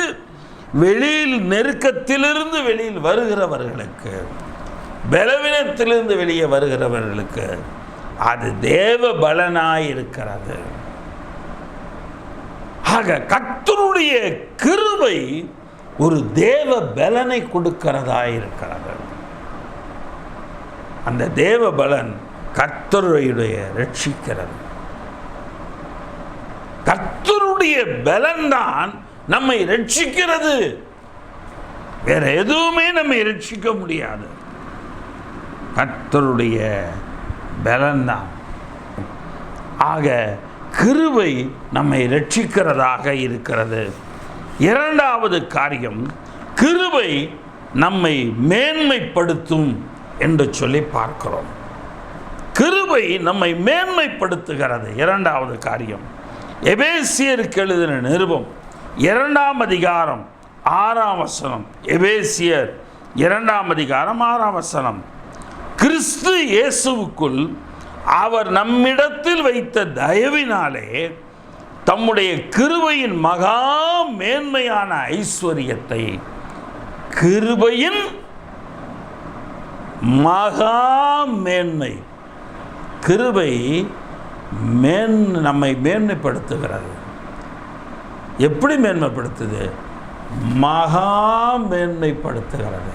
வெளியில் நெருக்கத்திலிருந்து வெளியில் வருகிறவர்களுக்கு, பலவீனத்திலிருந்து வெளியே வருகிறவர்களுக்கு அது தேவ பலனாயிருக்கிறது. ஆக கர்த்தருடைய கிருபை ஒரு தேவ பலனை கொடுக்கிறதாயிருக்கிறது. அந்த தேவ பலன் கர்த்தருடைய ரட்சிக்கிறது. கர்த்தருடைய பலன் தான் நம்மை ரட்சிக்கிறது. வேற எதுவுமே நம்மை ரட்சிக்க முடியாது. கர்த்தருடைய பலன் தான். ஆக கிருபை நம்மை ரட்சிக்கிறதாக இருக்கிறது. இரண்டாவது காரியம், கிருபை நம்மை மேன்மைப்படுத்தும் என்று சொல்லி பார்க்கிறோம். கிருபை நம்மை மேன்மைப்படுத்துகிறது. இரண்டாவது காரியம், எபேசியருக்கு எழுதின நிருபம் 2ஆம் அதிகாரம் 6ஆம் வசனம். எபேசியர் 2ஆம் அதிகாரம் 6ஆம் வசனம். கிறிஸ்து இயேசுவுக்குள் அவர் நம்மிடத்தில் வைத்த தயவினாலே தம்முடைய கிருபையின் மகா மேன்மையான ஐஸ்வரியத்தை, கிருபையின் மகா மேன்மை, கிருபை நம்மை மேன்மைப்படுத்துகிறது. எப்படி மேன்மைப்படுத்துது? மகா மேன்மைப்படுத்துகிறது.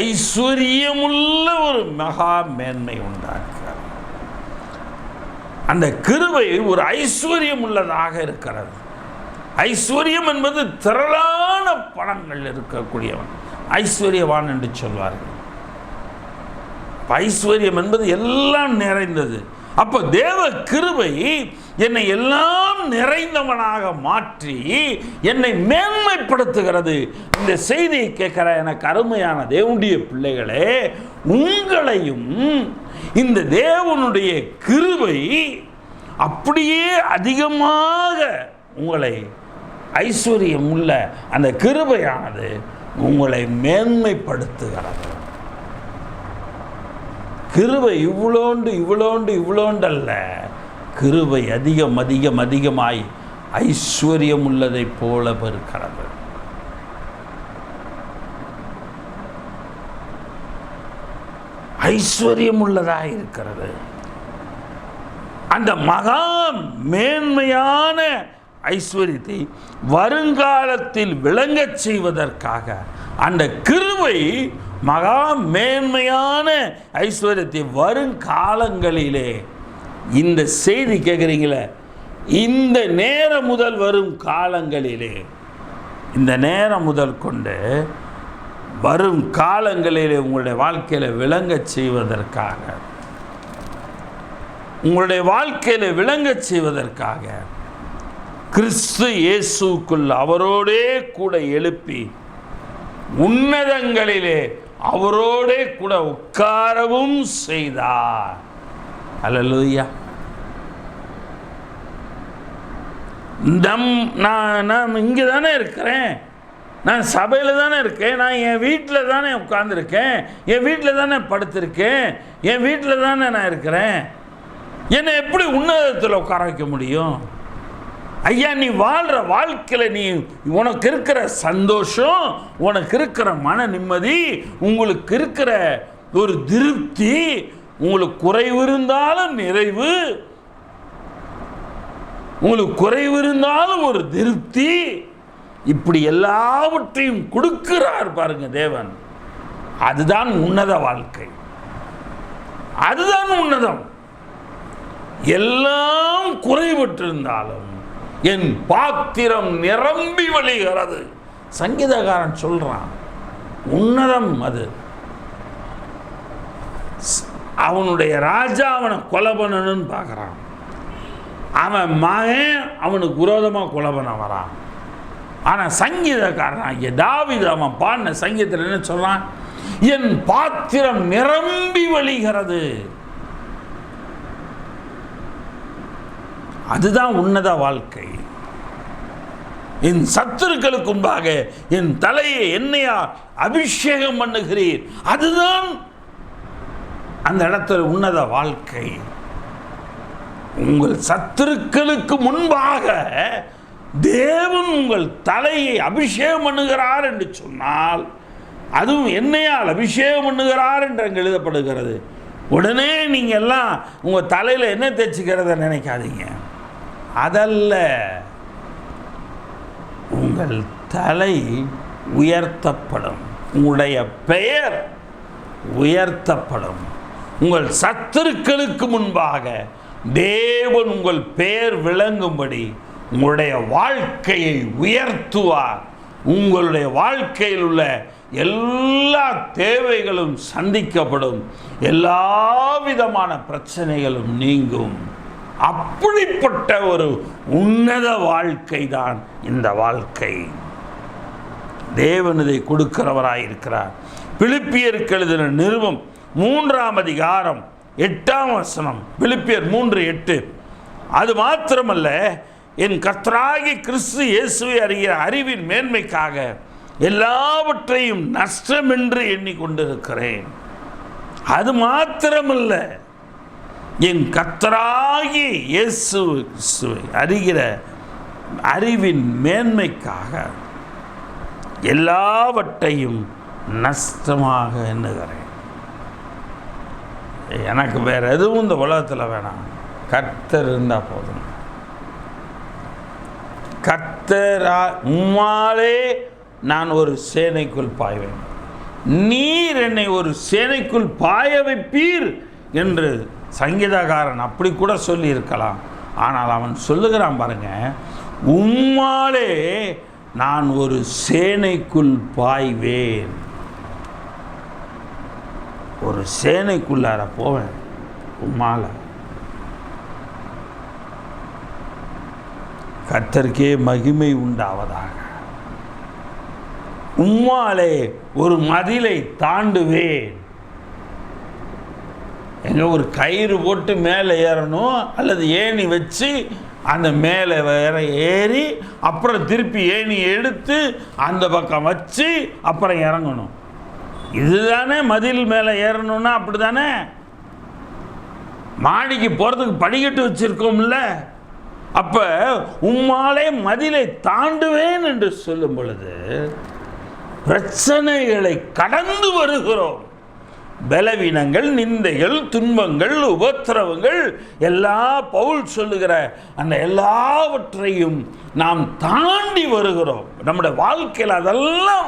ஐஸ்வர்யமுள்ள ஒரு மகா மேன்மை உண்டாக்குகிறது. அந்த கிருபை ஒரு ஐஸ்வர்யம் உள்ளதாக இருக்கிறது. ஐஸ்வர்யம் என்பது திரளான பணங்கள் இருக்கக்கூடியவன் ஐஸ்வர்யவான் என்று சொல்வார்கள். ஐஸ்வர்யம் என்பது எல்லாம் நிறைந்தது. அப்போ தேவ கிருபை என்னை எல்லாம் நிறைந்தவனாக மாற்றி என்னை மேன்மைப்படுத்துகிறது. இந்த செய்தியை கேட்கிற எனக்கு அருமையான தேவனுடைய பிள்ளைகளே, உங்களையும் இந்த தேவனுடைய கிருபை அப்படியே அதிகமாக உங்களை, ஐஸ்வர்யம் உள்ள அந்த கிருபையானது உங்களை மேன்மைப்படுத்துகிறது. கிருபை இவ்வளோண்டு அல்ல. கிருபை அதிகமாய் ஐஸ்வர்யம் உள்ளதை போல இருக்கிறது. ஐஸ்வர்யம் உள்ளதாக இருக்கிறது. அந்த மகா மேன்மையான ஐஸ்வர்யத்தை வருங்காலத்தில் விளங்கச் செய்வதற்காக அந்த கிருபை மகா மேன்மையான ஐஸ்வர்யத்தை வருங்காலங்களிலே, இந்த செய்தி கேட்குறீங்களே, இந்த நேரம் முதல் வரும் காலங்களிலே, இந்த நேரம் முதல் கொண்டு வரும் காலங்களிலே உங்களுடைய வாழ்க்கையில் விளங்கச் செய்வதற்காக, உங்களுடைய வாழ்க்கையில் விளங்கச் செய்வதற்காக கிறிஸ்து இயேசுக்குள் அவரோடே கூட எழுப்பி உன்னதங்களிலே அவரோடே கூட உட்காரவும் செய்தார். அல்லேலூயா. நான் இங்கே தானே இருக்கிறேன், நான் சபையில் தானே இருக்கேன், நான் என் வீட்டில் தானே உட்கார்ந்துருக்கேன், என் வீட்டில் தானே படுத்திருக்கேன், என் வீட்டில் தானே நான் இருக்கிறேன், என்னை எப்படி உன்னதத்தில் உட்கார வைக்க முடியும்? ஐயா, நீ வாழ்கிற வாழ்க்கையில் நீ உனக்கு இருக்கிற சந்தோஷம், உனக்கு இருக்கிற மன நிம்மதி, உங்களுக்கு இருக்கிற ஒரு திருப்தி, உங்களுக்கு குறைவு இருந்தாலும் நிறைவு, உங்களுக்கு குறைவு இருந்தாலும் ஒரு திருப்தி, இப்படி எல்லாவற்றையும் கொடுக்கிறார் பாருங்க தேவன். அதுதான் உன்னத வாழ்க்கை, அதுதான் உன்னதம். எல்லாம் குறைபட்டிருந்தாலும் என் பாத்திரம் நிரம்பி வழிகிறது. சங்கீதக்காரன் சொல்றான், உன்னதம் அது. அவனுடைய ராஜா அவனை கொலை பண்ணணும்னு பார்க்குறான், அவன் மகன் அவனுக்கு விரோதமாக கொலை பண்ண வரான். ஆனால் சங்கீதக்காரன் தாவீது அவன் பாடின சங்கீதத்தில் என்ன சொல்றான்? என் பாத்திரம் நிரம்பி வழிகிறது. அதுதான் உன்னத வாழ்க்கை. என் சத்துருக்களுக்கு முன்பாக என் தலையை எண்ணெயா அபிஷேகம் பண்ணுகிறீர். அதுதான் அந்த இடத்துல உன்னத வாழ்க்கை. உங்கள் சத்துருக்களுக்கு முன்பாக தேவன் உங்கள் தலையை அபிஷேகம் பண்ணுகிறார் என்று சொன்னால், அதுவும் எண்ணெயால் அபிஷேகம் பண்ணுகிறார் என்று அங்கே எழுதப்படுகிறது. உடனே நீங்கள் எல்லாம் உங்கள் தலையில் என்ன தேய்ச்சிக்கிறத நினைக்காதீங்க. அதல்ல, உங்கள் தலை உயர்த்தப்படும், உங்களுடைய பெயர் உயர்த்தப்படும். உங்கள் சத்துருக்களுக்கு முன்பாக தேவன் உங்கள் பெயர் விளங்கும்படி உங்களுடைய வாழ்க்கையை உயர்த்துவார். உங்களுடைய வாழ்க்கையில் உள்ள எல்லா தேவைகளும் சந்திக்கப்படும், எல்லா விதமான பிரச்சனைகளும் நீங்கும். அப்படிப்பட்ட ஒரு உன்னத வாழ்க்கை தான் இந்த வாழ்க்கை. தேவன் இதை கொடுக்கிறவராயிருக்கிறார். பிலிப்பியருக்கு எழுதின நிருபம் 3ஆம் அதிகாரம் 8ஆம் வசனம். பிலிப்பியர் 3:8. அது மாத்திரமல்ல, என் கர்த்தராகிய கிறிஸ்து இயேசுவை அறிகிற அறிவின் மேன்மைக்காக எல்லாவற்றையும் நஷ்டம் என்று எண்ணிக்கொண்டிருக்கிறேன். அது மாத்திரமல்ல, என் கர்த்தராகிய இயேசு கிறிஸ்துவை அறிகிற அறிவின் மேன்மைக்காக எல்லாவற்றையும் நஷ்டமாக எண்ணுகிறேன். எனக்கு வேற எதுவும் இந்த உலகத்தில் வேணாம், கர்த்தர் இருந்தால் போதும். கர்த்தரா உம்மாலே நான் ஒரு சேனைக்குள் பாய்வேன், நீர் என்னை ஒரு சேனைக்குள் பாய வைப்பீர் என்று சங்கீதக்காரன் அப்படி கூட சொல்லி இருக்கலாம். ஆனால் அவன் சொல்லுகிறான் பாருங்க, உம்மாலே நான் ஒரு சேனைக்குள் பாய்வேன். ஒரு சேனைக்குள்ளார போவேன் உம்மால. கர்த்தருக்கே மகிமை உண்டாவதாக. உம்மாலே ஒரு மதிலை தாண்டுவேன். எங்க ஒரு கயிறு போட்டு மேலே ஏறணும், அல்லது ஏணி வச்சு அந்த மேலே வேற ஏறி அப்புறம் திருப்பி ஏணி எடுத்து அந்த பக்கம் வச்சு அப்புறம் இறங்கணும். இதுதானே மதில் மேலே ஏறணும்னா அப்படி தானே. மாடிக்கு போகிறதுக்கு படிக்கட்டு வச்சிருக்கோம்ல. அப்போ உம்மாலே மதிலை தாண்டுவேன் என்று சொல்லும் பொழுது பிரச்சனைகளை கடந்து வருகிறோம். பலவீனங்கள், நிந்தைகள், துன்பங்கள், உபத்திரவங்கள் எல்லா பவுல் சொல்லுகிற அந்த எல்லாவற்றையும் நாம் தாண்டி வருகிறோம். நம்முடைய வாழ்க்கையில் அதெல்லாம்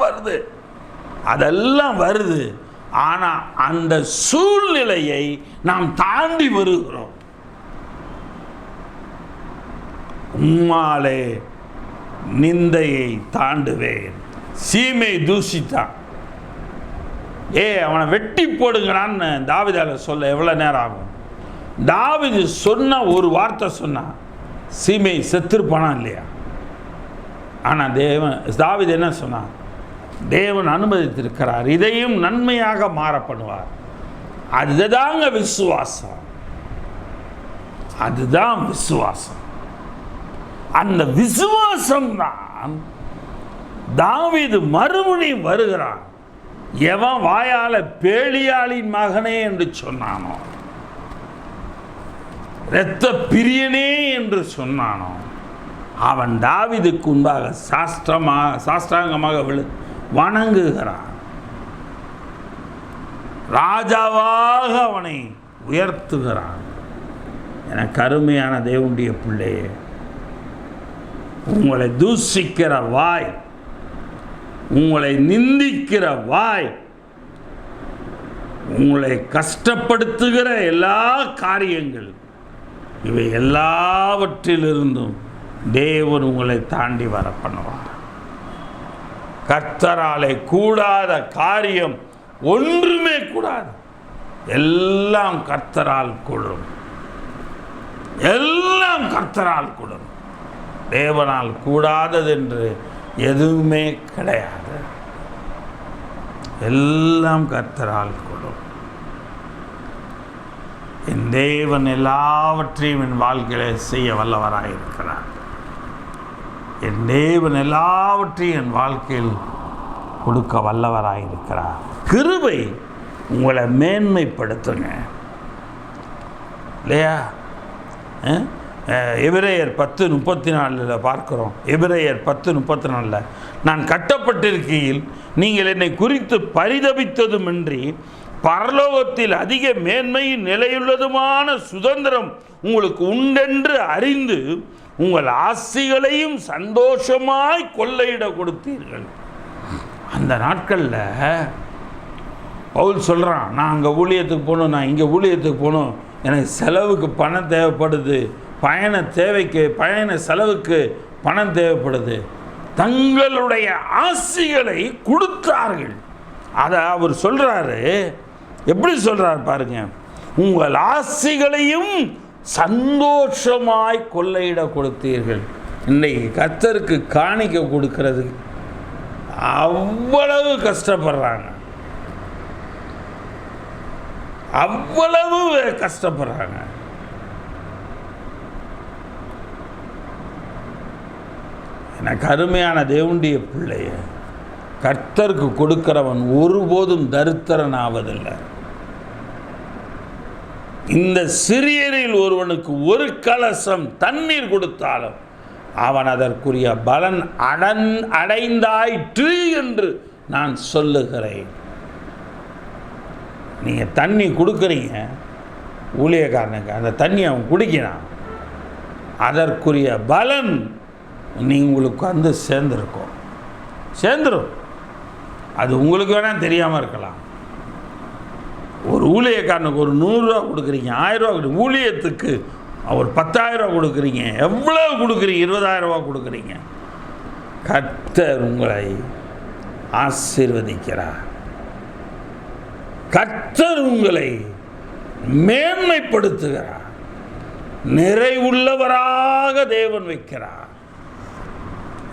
வருது. ஆனால் அந்த சூழ்நிலையை நாம் தாண்டி வருகிறோம். உம்மாலே நிந்தையை தாண்டுவேன். சீமை தூஷித்தான், அவனை வெட்டி போடுங்களான்னு தாவீதால சொல்ல எவ்வளோ நேரம் ஆகும்? தாவீது சொன்ன ஒரு வார்த்தை சொன்னான், சீமை செத்துருப்பானா இல்லையா? ஆனால் தாவீது என்ன சொன்னான்? தேவன் அனுமதித்திருக்கிறார், இதையும் நன்மையாக மாற பண்ணுவார். அதுதாங்க விசுவாசம். அதுதான் விசுவாசம். அந்த விசுவாசம் தான் தாவீது மறுபடியும் வருகிறான். எவன் வாயால பேலியாளின் மகனே என்று சொன்னானோ, இரத்த பிரியனே என்று சொன்னானோ, அவன் தாவீதுக்கு முன்பாக சாஷ்டாங்கமாக வணங்குகிறான். ராஜாவாக அவனை உயர்த்துகிறான். எனக்கு அருமையான தேவனுடைய பிள்ளையே, உங்களை தூஷிக்கிற வாய், உங்களை நிந்திக்கிற வாய், உங்களை கஷ்டப்படுத்துகிற எல்லா காரியங்கள், இவை எல்லாவற்றிலிருந்தும் தேவன் உங்களை தாண்டி வர பண்ணுவார். கர்த்தராலே கூடாத காரியம் ஒன்றுமே கூடாது. எல்லாம் கர்த்தரால் கூடும். எல்லாம் கர்த்தரால் கூடும். தேவனால் கூடாதது என்று எதுவுமே கிடையாது. எல்லாம் கர்த்தரால் கூடும். என் தேவன் எல்லாவற்றையும் என் வாழ்க்கையில செய்ய வல்லவராயிருக்கிறார். என் தேவன் எல்லாவற்றையும் என் வாழ்க்கையில் கொடுக்க வல்லவராயிருக்கிறார். கிருபை உங்களை மேன்மைப்படுத்துங்க இல்லையா? எபிரேயர் 10:34 பார்க்கிறோம். எபிரேயர் 10:34, நான் கட்டப்பட்டிருக்கையில் நீங்கள் என்னை குறித்து பரிதபித்ததுமின்றி பரலோகத்தில் அதிக மேன்மையும் நிலையுள்ளதுமான சுதந்திரம் உங்களுக்கு உண்டென்று அறிந்து உங்கள் ஆசிகளையும் சந்தோஷமாய் கொள்ளையிட கொடுத்தீர்கள். அந்த நாட்களில் பவுல் சொல்கிறான், நான் அங்கே ஊழியத்துக்கு போகணும், நான் இங்கே ஊழியத்துக்கு போகணும், எனக்கு செலவுக்கு பணம் தேவைப்படுது, பயண செலவுக்கு பணம் தேவைப்படுது. தங்களுடைய ஆசிகளை கொடுத்தார்கள். அதை அவர் சொல்கிறாரு. எப்படி சொல்கிறார் பாருங்க, உங்கள் ஆசிகளையும் சந்தோஷமாய் கொள்ளையிட கொடுத்தீர்கள். இன்றைக்கு கர்த்தருக்கு காணிக்க கொடுக்கறது அவ்வளவு கஷ்டப்படுறாங்க, அவ்வளவு கஷ்டப்படுறாங்க. எனக்கு அருமையான தேவனுடைய பிள்ளைய, கர்த்தருக்கு கொடுக்கிறவன் ஒருபோதும் தரித்திரன் ஆவதில்லை. இந்த சிறியரில் ஒருவனுக்கு ஒரு கலசம் தண்ணீர் கொடுத்தாலும் அவன் அதற்குரிய பலன் அடைந்தாயிற்று என்று நான் சொல்லுகிறேன். நீங்கள் தண்ணி கொடுக்குறீங்க ஊழியக்காரனுக்கு, அந்த தண்ணி அவன் குடிக்கிறான், அதற்குரிய பலன் உங்களுக்கு வந்து சேர்ந்துடும். அது உங்களுக்கு வேணால் தெரியாமல் இருக்கலாம். ஒரு ஊழியக்காரனுக்கு ஒரு 100 ரூபா கொடுக்குறீங்க, 1000 ரூபா கொடுக்குறீங்க, ஊழியத்துக்கு அவர் 10,000 ரூபா கொடுக்குறீங்க, எவ்வளோ கொடுக்குறீங்க, 20,000 ரூபா கொடுக்குறீங்க. கர்த்தர் உங்களை ஆசீர்வதிக்கிறார். கர்த்தர் உங்களை மேன்மைப்படுத்துகிறார். நிறைவுள்ளவராக தேவன் வைக்கிறார்.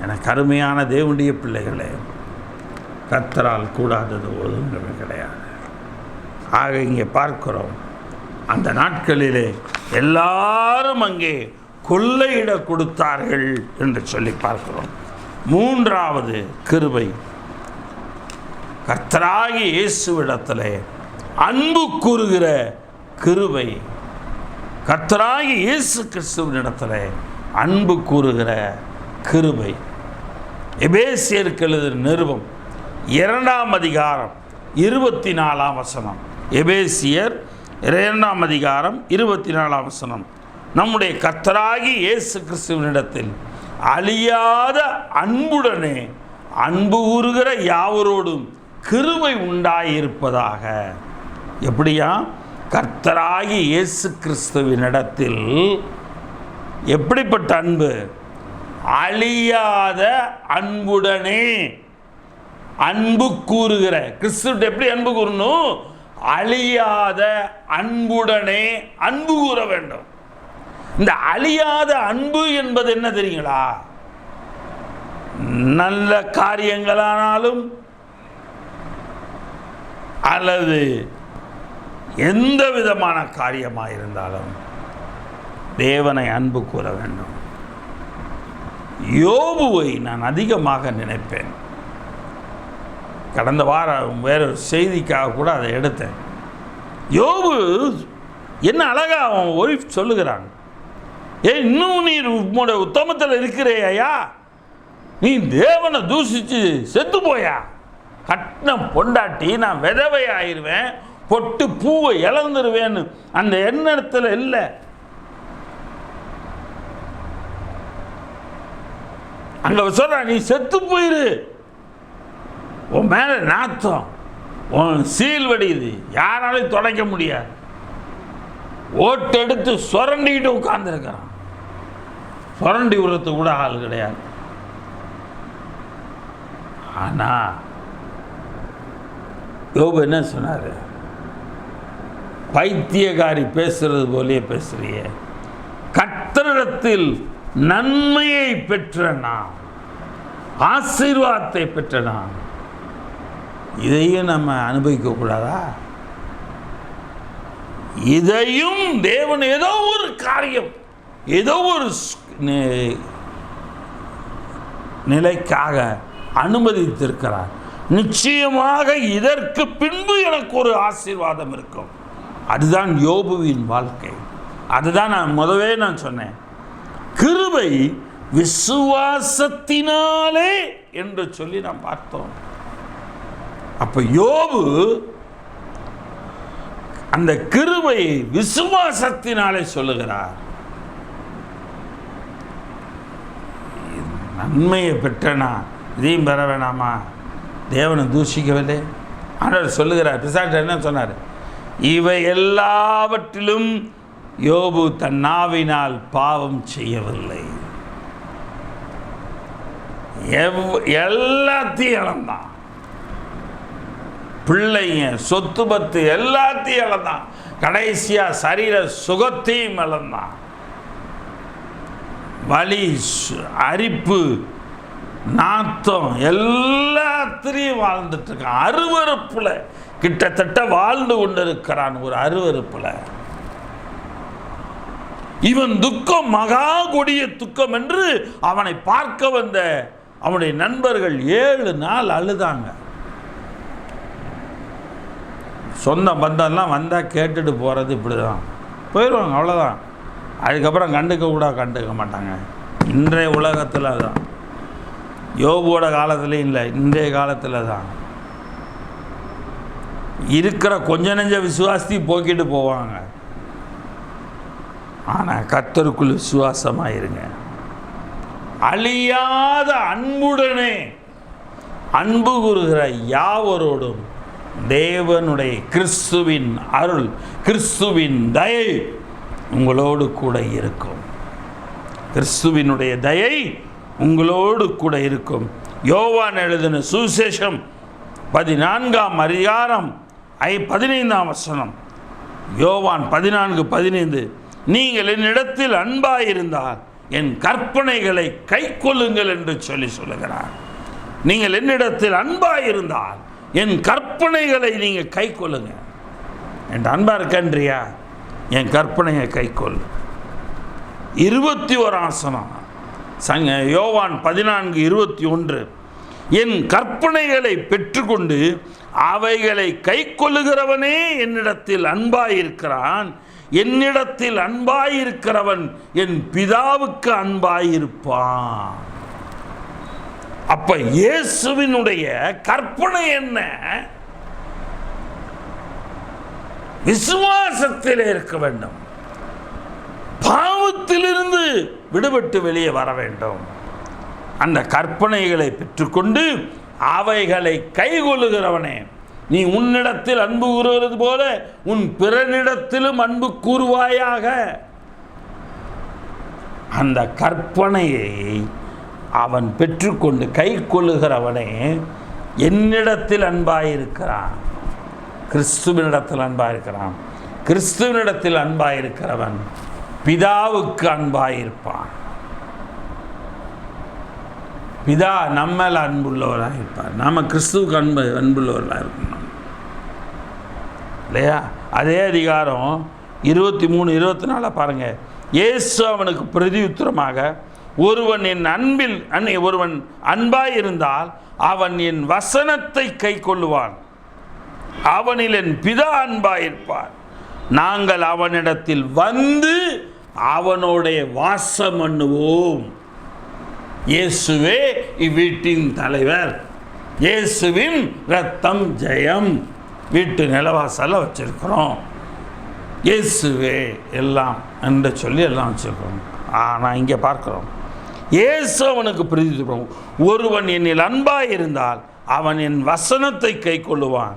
எனக்கு அருமையான தேவனுடைய பிள்ளைகளே, கர்த்தரால் கூடாதது ஒழுங்கு கிடையாது. ஆக இங்கே பார்க்கிறோம், அந்த நாட்களிலே எல்லாரும் அங்கே கொள்ளையிட கொடுத்தார்கள் என்று சொல்லி பார்க்கிறோம். மூன்றாவது கிருபை, கர்த்தராகிய இயேசுவிடத்திலே அன்பு கூறுகிற கிருபை. கர்த்தராகிய இயேசு கிறிஸ்துவினிடத்திலே அன்பு கூறுகிற கிருபை. எபேசியருக்கு எழுதின நிருபம் 2ஆம் அதிகாரம் 24ஆம் வசனம். எபேசியர் 2ஆம் அதிகாரம் 24ஆம் வசனம். நம்முடைய கர்த்தராகிய இயேசு கிறிஸ்துவினிடத்தில் அழியாத அன்புடனே அன்பு கூறுகிற யாவரோடும் கிருபை உண்டாயிருப்பதாக. எப்படியா? கர்த்தராகிய இயேசு கிறிஸ்துவினிடத்தில் எப்படிப்பட்ட அன்பு? அழியாத அன்புடனே அன்பு கூறுகிற. கிறிஸ்துவிட்ட எப்படி அன்பு கூறணும்? அழியாத அன்புடனே அன்பு கூற வேண்டும். இந்த அழியாத அன்பு என்பது என்ன தெரியுங்களா? நல்ல காரியங்களானாலும் அல்லது எந்த விதமான காரியமாக இருந்தாலும் தேவனை அன்பு கூற வேண்டும். யோபுவை நான் அதிகமாக நினைப்பேன். கடந்த வாரம் வேறொரு செய்திக்காக கூட அதை எடுத்தேன். யோபு என்ன அழகா அவன் ஒய்ஃப் சொல்லுகிறாங்க, இன்னும் நீ உன்னுடைய உத்தமத்தில் இருக்கிறேயா? நீ தேவனை தூஷிச்சு செத்து போயா? கட்டின பொண்டாட்டி நான் விதவை ஆயிடுவேன், பொட்டு பூவை இழந்துருவேன்னு அந்த எண்ணத்தில் இல்லை. அங்கே சொல்ற, நீ செத்து போயிரு, உன் மேலே நாத்தம், உன் சீல் வடியுது, யாராலையும் தொடக்க முடியாது. ஓட்டு எடுத்து சுரண்டிக்கிட்டு உட்கார்ந்துருக்கிறான். சுரண்டி விடுறதுக்கு கூட ஆள் கிடையாது. ஆனால் யோபு என்ன சொன்னார்? பைத்தியக்காரி பேசுறது போலே பேசுறிய, கர்த்தரிடத்தில் நன்மையை பெற்ற நான், ஆசீர்வாதத்தை பெற்ற நான், இதையும் நம்ம அனுபவிக்க கூடாதா? இதையும் தேவன் ஏதோ ஒரு காரியம், ஏதோ ஒரு நிலைக்காக அனுமதித்திருக்கிறார். நிச்சயமாக இதற்கு பின்பு எனக்கு ஒரு ஆசீர்வாதம் இருக்கும். அதுதான் யோபுவின் வாழ்க்கை. அதுதான் நான் சொன்னேன், கிருபை விசுவாசத்தினாலே என்று சொல்லி நாம் பார்த்தோம். அப்ப யோபு அந்த கிருபையை விசுவாசத்தினாலே சொல்லுகிறார். நன்மையை பெற்றனா இதையும் பெற வேணாமா? தேவனை தூஷிக்கவில்லை. ஆண்டவர் சொல்லுகிறார், பிசாசு என்ன சொன்னார்? இவை எல்லாவற்றிலும் யோபு தன் நாவினால் பாவம் செய்யவில்லை. எல்லாத்தையும் இழந்தான். பிள்ளைங்க, சொத்து பத்து எல்லாத்தையும் இழந்தான். கடைசியா சரீர சுகத்தையும் இழந்தான். வலி, அரிப்பு, நாத்தம் எல்லாத்திலையும் வாழ்ந்துட்டு இருக்கான். அருவருப்புல கிட்டத்தட்ட வாழ்ந்து கொண்டிருக்கிறான். ஒரு அருவருப்புல இவன் துக்கம் மகா கொடிய துக்கம் என்று அவனை பார்க்க வந்த அவனுடைய நண்பர்கள் 7 நாள் அழுதாங்க. சொந்த பந்தம்லாம் வந்தால் கேட்டுட்டு போகிறது இப்படிதான், போயிடுவாங்க, அவ்வளோதான். அதுக்கப்புறம் கண்டுக்க மாட்டாங்க. இன்றைய உலகத்தில் தான், யோபுவோட காலத்துலேயும் இல்லை, இன்றைய காலத்தில் தான் இருக்கிற கொஞ்ச நெஞ்ச விசுவாசத்தை போக்கிட்டு போவாங்க. ஆனால் கர்த்தருக்குள் விசுவாசமாக இருங்க. அழியாத அன்புடனே அன்பு கூறுகிற யாவரோடும் தேவனுடைய கிறிஸ்துவின் அருள், கிறிஸ்துவின் தயை உங்களோடு கூட இருக்கும். கிறிஸ்துவினுடைய தயை உங்களோடு கூட இருக்கும். யோவான் எழுதின சுவிசேஷம் 14ஆம் அதிகாரம் 15ஆம் வசனம். யோவான் 14:15, நீங்கள் என்னிடத்தில் அன்பாயிருந்தால் என் கற்பனைகளை கைக்கொள்ளுங்கள் என்று சொல்லுகிறார். நீங்கள் என்னிடத்தில் அன்பாயிருந்தால் என் கற்பனைகளை நீங்கள் கைக்கொள்ளுங்க. என் அன்பா இருக்கன்றியா? என் கற்பனையை கைக்கொள். 21ஆம் வசனம், யோவான் 14:21, என் கற்பனைகளை பெற்றுக்கொண்டு அவைகளை கைக்கொள்ளுகிறவனே என்னிடத்தில் அன்பாயிருக்கிறான். என்னிடத்தில் அன்பாயிருக்கிறவன் என் பிதாவுக்கு அன்பாயிருப்பான். அப்ப இயேசுவினுடைய கற்பனை என்ன? விசுவாசத்தில் இருக்க வேண்டும். பாவத்திலிருந்து விடுபட்டு வெளியே வர வேண்டும். அந்த கற்பனைகளை பெற்றுக்கொண்டு அவைகளை கைகொள்ளுகிறவனே, நீ உன்னிடத்தில் அன்பு கூறுவது போல உன் பிறனிடத்திலும் அன்பு கூறுவாயாக. அந்த கற்பனையை அவன் பெற்றுக்கொண்டு கை கொள்ளுகிறவனே என்னிடத்தில் அன்பாயிருக்கிறான். கிறிஸ்துவனிடத்தில் அன்பாயிருக்கிறான். கிறிஸ்துவனிடத்தில் அன்பாயிருக்கிறவன் பிதாவுக்கு அன்பாயிருப்பான். பிதா நம்மள அன்புள்ளவராக இருப்பார். நாம் கிறிஸ்துவுக்கு அன்புள்ளவர்களாக இருக்கணும் இல்லையா? அதே அதிகாரம் 23-24 பாருங்க. இயேசு அவனுக்கு பிரதியுத்தரமாக, ஒருவன் என் அன்பில் ஒருவன் அன்பாயிருந்தால் அவன் என் வசனத்தை கை கொள்ளுவான். அவனில் என் பிதா அன்பாயிருப்பார். நாங்கள் அவனிடத்தில் வந்து அவனுடைய வாசம் பண்ணுவோம். இயேசுவே இவ்வீட்டின் தலைவர், இயேசுவின் ரத்தம் ஜெயம். வீட்டு நிலவாசல வச்சிருக்கிறோம். இயேசுவே எல்லாம் என்று சொல்லி எல்லாம் வச்சிருக்கிறோம். ஆனால் இங்கே பார்க்கிறோம், இயேசு அவனுக்கு பிரதியுத்தரம், ஒருவன் என்னில் அன்பாய் இருந்தால் அவன் என் வசனத்தை கை கொள்ளுவான்,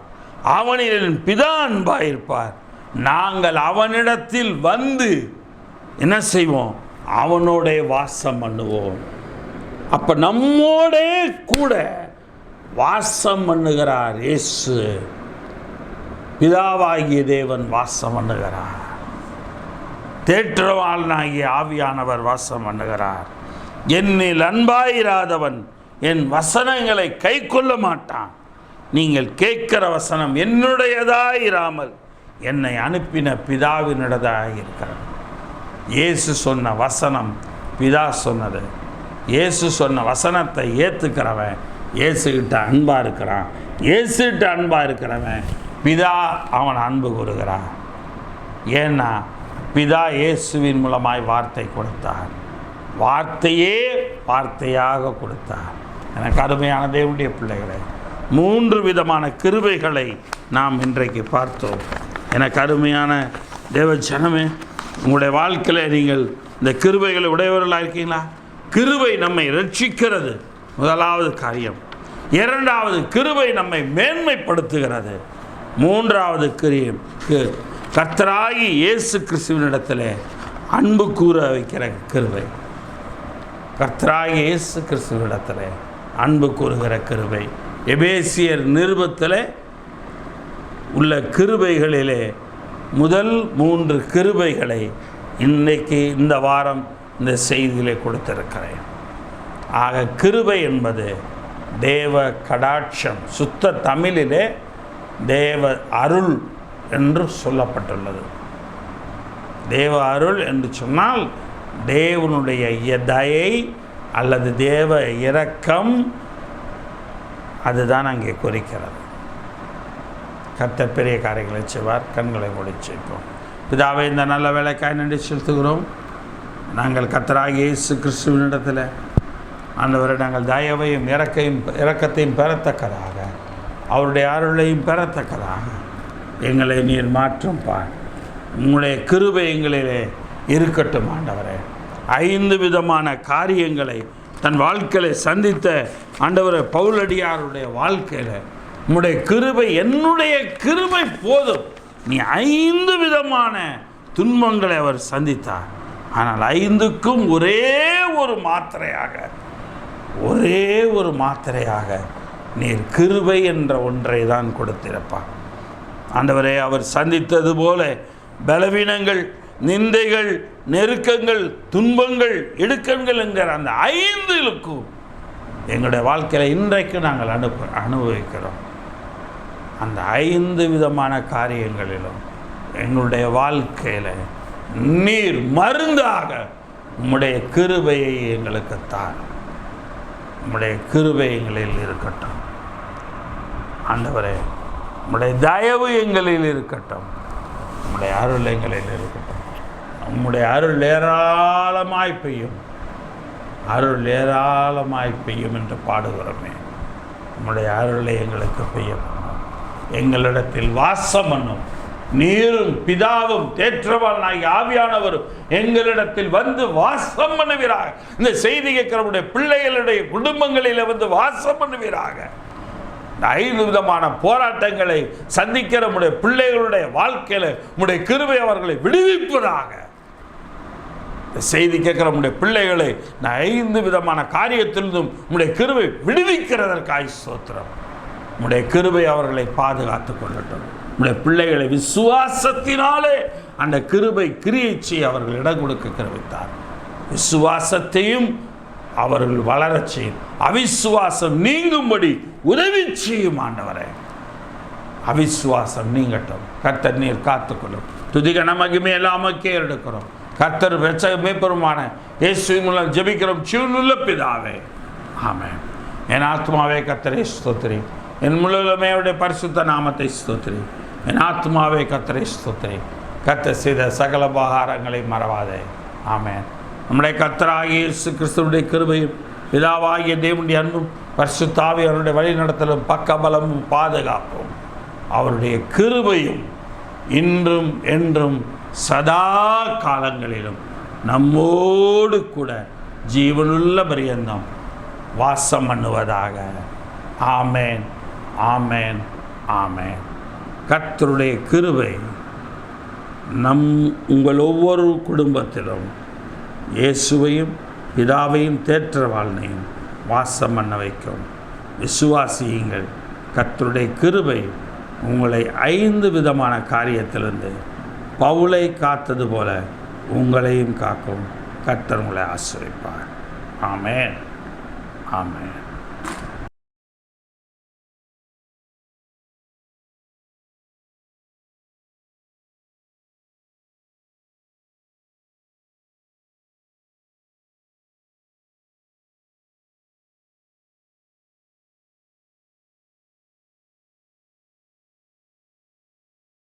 அவனில் என் பிதா அன்பாயிருப்பார், நாங்கள் அவனிடத்தில் வந்து என்ன செய்வோம், அவனோட வாசம் பண்ணுவோம். அப்ப நம்மோட கூட வாசம் பண்ணுகிறார் இயேசு. பிதாவாகிய தேவன் வாசம் பண்ணுகிறார், தேற்றவாளனாகிய ஆவியானவர் வாசம் பண்ணுகிறார். என்னில் அன்பாயிராதவன் என் வசனங்களை கை கொள்ள மாட்டான். நீங்கள் கேட்கிற வசனம் என்னுடையதாயிராமல் என்னை அனுப்பின பிதாவினுடையதாக இருக்கிறது. இயேசு சொன்ன வசனம் பிதா சொன்னது. இயேசு சொன்ன வசனத்தை ஏற்றுக்கிறவன் இயேசுகிட்ட அன்பாக இருக்கிறான். இயேசுகிட்ட அன்பாக இருக்கிறவன் பிதா அவன் அன்பு கூறுகிறான். ஏன்னா பிதா இயேசுவின் மூலமாய் வார்த்தை கொடுத்தார், வார்த்தையே வார்த்தையாக கொடுத்தார். எனக்கு அருமையான தேவனுடைய பிள்ளைகளே, 3 விதமான கிருபைகளை நாம் இன்றைக்கு பார்த்தோம். எனக்கு அருமையான தேவ ஜனமே, உங்களுடைய வாழ்க்கையில் நீங்கள் இந்த கிருபைகளை உடையவர்களாக இருக்கீங்களா? கிருபை நம்மை ரட்சிக்கிறது, முதலாவது காரியம். 2வது, கிருபை நம்மை மேன்மைப்படுத்துகிறது. 3வது கிரியம், கர்த்தராகி இயேசு கிறிஸ்துவினிடத்தில் அன்பு கூற வைக்கிற கிருபை. கர்த்தராகி இயேசு கிறிஸ்துவினிடத்தில் அன்பு கூறுகிற கிருபை. எபேசியர் நிருபத்தில் உள்ள கிருபைகளிலே முதல் 3 கிருபைகளை இன்றைக்கு இந்த வாரம் இந்த செய்தியிலே கொடுத்திருக்கிறேன். ஆக கிருபை என்பது தேவ கடாட்சம், சுத்த தமிழிலே தேவ அருள் என்று சொல்லப்பட்டுள்ளது. தேவ அருள் என்று சொன்னால் தேவனுடைய தயை அல்லது தேவ இரக்கம், அதுதான் அங்கே குறிக்கிறது. கர்த்தர் பெரிய காரியங்களை செய்வார். கண்களை மூடி செய்வோம். பிதாவே, இந்த நல்ல வேலைக்காய் நன்றி செலுத்துகிறோம். நாங்கள் கர்த்தராகிய இயேசு கிறிஸ்துவினிடத்தில் ஆண்டவரை நாங்கள் தயவையும் இரக்கத்தையும் பெறத்தக்கதாக, அவருடைய அருளையும் பெறத்தக்கதாக எங்களை நீர் மாற்றும் பார். உங்களுடைய கிருபை எங்களிலே இருக்கட்டும் ஆண்டவரே. 5 விதமான காரியங்களை தன் வாழ்க்கையில் சந்தித்த ஆண்டவரை பவுலடியாருடைய வாழ்க்கையில் உம்முடைய கிருபை, என்னுடைய கிருபை போதும். நீ 5 விதமான துன்பங்களை அவர் சந்தித்தார். ஆனால் 5க்கும் ஒரே ஒரு மாத்திரையாக நீர் கிருபை என்ற ஒன்றை தான் கொடுத்திருப்பார். ஆண்டவரே, அவர் சந்தித்தது போல பலவீனங்கள், நிந்தைகள், நெருக்கங்கள், துன்பங்கள், இடுக்கண்கள் என்கிற அந்த 5க்கும் எங்களுடைய வாழ்க்கையில் இன்றைக்கு நாங்கள் அனுபவிக்கிறோம். அந்த 5 விதமான காரியங்களிலும் எங்களுடைய வாழ்க்கையில் நீர் மருந்தாக உம்முடைய கிருபையை எங்களுக்கு தார். உம்முடைய கிருபை எங்களில் இருக்கட்டும் ஆண்டவரே. உம்முடைய தயவு எங்களில் இருக்கட்டும். உம்முடைய அருள் எங்களில் இருக்கட்டும். உம்முடைய அருள் ஏராளமாய் பெய்யும், அருள் ஏராளமாய் பெய்யும் என்று பாடுகிறோமே. உம்முடைய அருளை எங்களுக்கு பெய்யும், எங்களிடத்தில் வாசம் பண்ணும். நீரும் பிதாவும் தேற்றவாளனாகிய ஆவியானவரும் எங்களிடத்தில் வந்து வாசம் பண்ணுவீராக. இந்த செய்தி கேட்கிறவருடைய பிள்ளைகளுடைய குடும்பங்களில் வந்து வாசம் பண்ணுவீராக. 5 விதமான போராட்டங்களை சந்திக்கிற நம்முடைய பிள்ளைகளுடைய வாழ்க்கையில் உம்முடைய கிருபை அவர்களை விடுவிப்பதாக. செய்தி கேட்கிற நம்முடைய பிள்ளைகளை 5 விதமான காரியத்திலிருந்தும் உம்முடைய கிருபை விடுவிக்கிறதற்காய் ஸ்தோத்திரம். உம்முடைய கிருபை அவர்களை பாதுகாத்துக் கொள்ளட்டும். உம்முடைய பிள்ளைகளை விசுவாசத்தினாலே அந்த கிருபை கிரியை செய்ய அவர்கள் இடம் கொடுக்க கிருபித்தார். விசுவாசத்தையும் அவர்கள் வளரச் செய்யும். அவிசுவாசம் நீங்கும்படி உதவி செய்யும் ஆண்டவரே. அவிசுவாசம் நீங்கட்டும். கர்த்தர் நீர் காத்துக்கொள்ளும். துதிகன மகிமை எல்லாம் எடுக்கிறோம். கர்த்தர் மேற்பெருமான இயேசுவின் மூலம் ஜெபிக்கிறோம் ஜீவனுள்ள பிதாவே, ஆமென். என் ஆத்மாவே கர்த்தரை ஸ்தோத்திரி, என் முழுவதுமே அவருடைய பரிசுத்த நாமத்தை ஸ்தோத்திரி. என் ஆத்மாவே கர்த்தரை ஸ்தோத்திரி. கர்த்தர் செய்த சகல உபகாரங்களை மறவாதே, ஆமென். நம்முடைய கர்த்தராகிய இயேசு கிறிஸ்துவுடைய கிருபையும் பிதாவாகிய தேவனுடைய அன்பும் பரிசுத்த ஆவியானவருடைய வழி நடத்தலும் பக்கபலமும் பாதுகாப்பும் அவருடைய கிருபையும் இன்றும் என்றும் சதா காலங்களிலும் நம்மோடு கூட ஜீவனுள்ள பரியந்தம் வாசம் பண்ணுவதாக. ஆமேன், ஆமேன், ஆமேன். கர்த்தருடைய கிருபை உங்கள் ஒவ்வொரு குடும்பத்திலும் இயேசுவையும் பிதாவையும் தேற்றவாளனையும் வாசம் பண்ண வைக்கும். விசுவாசியுங்கள். கர்த்தருடைய கிருபை உங்களை 5 விதமான காரியத்திலிருந்து பவுலை காத்தது போல உங்களையும் காக்கும். கர்த்தர் உங்களை ஆசீர்வதிப்பார். ஆமென், ஆமென்.